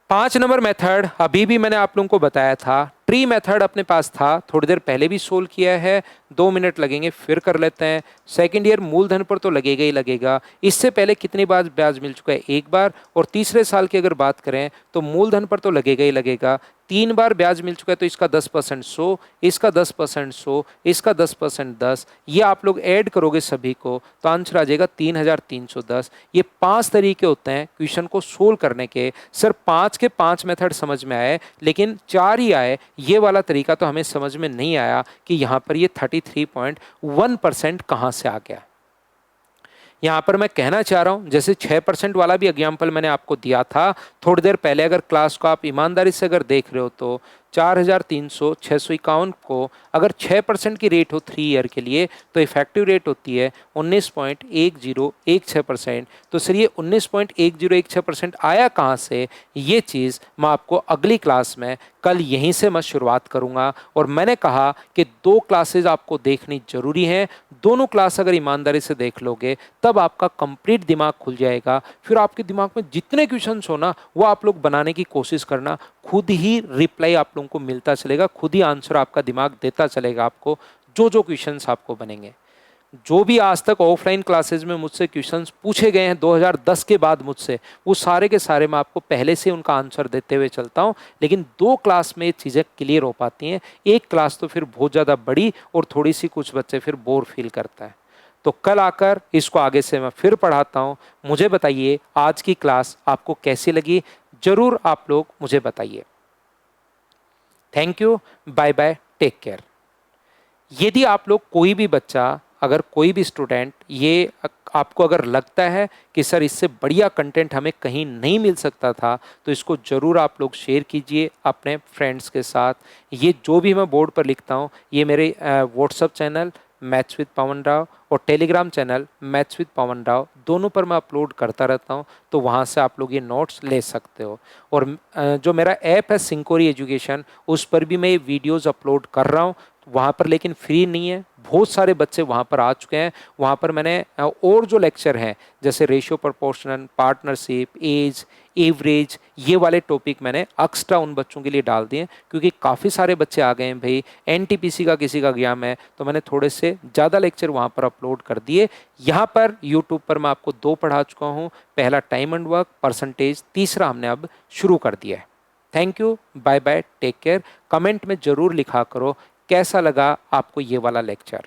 [SPEAKER 1] 5 नंबर मेथड अभी भी मैंने आप लोगों को बताया था, ट्री मेथड अपने पास था, थोड़ी देर पहले भी सोल्व किया है, 2 मिनट लगेंगे फिर कर लेते हैं। सेकंड ईयर मूलधन पर तो लगेगा ही लगेगा। इससे पहले कितनी बार ब्याज मिल चुका है, 1 बार, और तीसरे साल की अगर बात करें तो मूलधन पर तो लगेगा ही लगेगा। 3 बार ब्याज मिल चुका है तो इसका 10% 100, इसका 10% 100, इसका 10% 10, ये आप लोग ऐड करोगे सभी को तो आंसर आ जाएगा 3310। ये 5 तरीके होते हैं क्वेश्चन को सोल्व करने के। सर 5 के 5 मेथड समझ में आए लेकिन 4 ही आए, ये वाला तरीका तो हमें समझ में नहीं आया कि यहाँ पर ये 33.1% कहाँ से आ गया। यहाँ पर मैं कहना चाह रहा हूँ, जैसे 6% वाला भी एग्जाम्पल मैंने आपको दिया था थोड़ी देर पहले, अगर क्लास को आप ईमानदारी से अगर देख रहे हो तो 4300 651 को अगर 6% की रेट हो 3 ईयर के लिए तो इफेक्टिव रेट होती है 19.1016%। तो सर ये 19.1016% आया कहाँ से, ये चीज़ मैं आपको अगली क्लास में कल यहीं से मैं शुरुआत करूंगा। और मैंने कहा कि 2 क्लासेज आपको देखनी जरूरी हैं, दोनों क्लास अगर ईमानदारी से देख लोगे तब आपका कंप्लीट दिमाग खुल जाएगा। फिर आपके दिमाग में जितने क्वेश्चंस हो ना वो आप लोग बनाने की कोशिश करना, खुद ही रिप्लाई आप लोगों को मिलता चलेगा, खुद ही आंसर आपका दिमाग देता चलेगा आपको, जो जो क्वेश्चंस आपको बनेंगे। जो भी आज तक ऑफलाइन क्लासेज में मुझसे क्वेश्चंस पूछे गए हैं 2010 के बाद मुझसे, वो सारे के सारे मैं आपको पहले से उनका आंसर देते हुए चलता हूं। लेकिन 2 क्लास में ये चीज़ें क्लियर हो पाती हैं, एक क्लास तो फिर बहुत ज़्यादा बड़ी और थोड़ी सी कुछ बच्चे फिर बोर फील करता है। तो कल आकर इसको आगे से मैं फिर पढ़ाता हूँ। मुझे बताइए आज की क्लास आपको कैसी लगी, ज़रूर आप लोग मुझे बताइए। Thank you, bye bye, take care. यदि आप लोग कोई भी बच्चा, अगर कोई भी स्टूडेंट ये आपको अगर लगता है कि सर इससे बढ़िया कंटेंट हमें कहीं नहीं मिल सकता था तो इसको ज़रूर आप लोग शेयर कीजिए अपने फ्रेंड्स के साथ। ये जो भी मैं बोर्ड पर लिखता हूँ ये मेरे व्हाट्सएप चैनल मैथ्स विद पवन राव और टेलीग्राम चैनल मैथ्स विद पवन राव, दोनों पर मैं अपलोड करता रहता हूँ, तो वहाँ से आप लोग ये नोट्स ले सकते हो। और जो मेरा ऐप है सिंकोरी एजुकेशन, उस पर भी मैं ये वीडियोज़ अपलोड कर रहा हूँ, वहाँ पर लेकिन फ्री नहीं है, बहुत सारे बच्चे वहाँ पर आ चुके हैं। वहाँ पर मैंने और जो लेक्चर हैं जैसे ratio proportional, partnership, age, average, ये वाले टॉपिक मैंने एक्स्ट्रा उन बच्चों के लिए डाल दिए क्योंकि काफ़ी सारे बच्चे आ गए हैं भाई, एनटीपीसी का किसी का एग्जाम है, तो मैंने थोड़े से ज़्यादा लेक्चर वहाँ पर अपलोड कर दिए। यहाँ पर यूट्यूब पर मैं आपको 2 पढ़ा चुका हूँ, पहला टाइम एंड वर्क, परसेंटेज, तीसरा हमने अब शुरू कर दिया है। Thank you, bye bye, take care. Comment में ज़रूर लिखा करो कैसा लगा आपको ये वाला लेक्चर।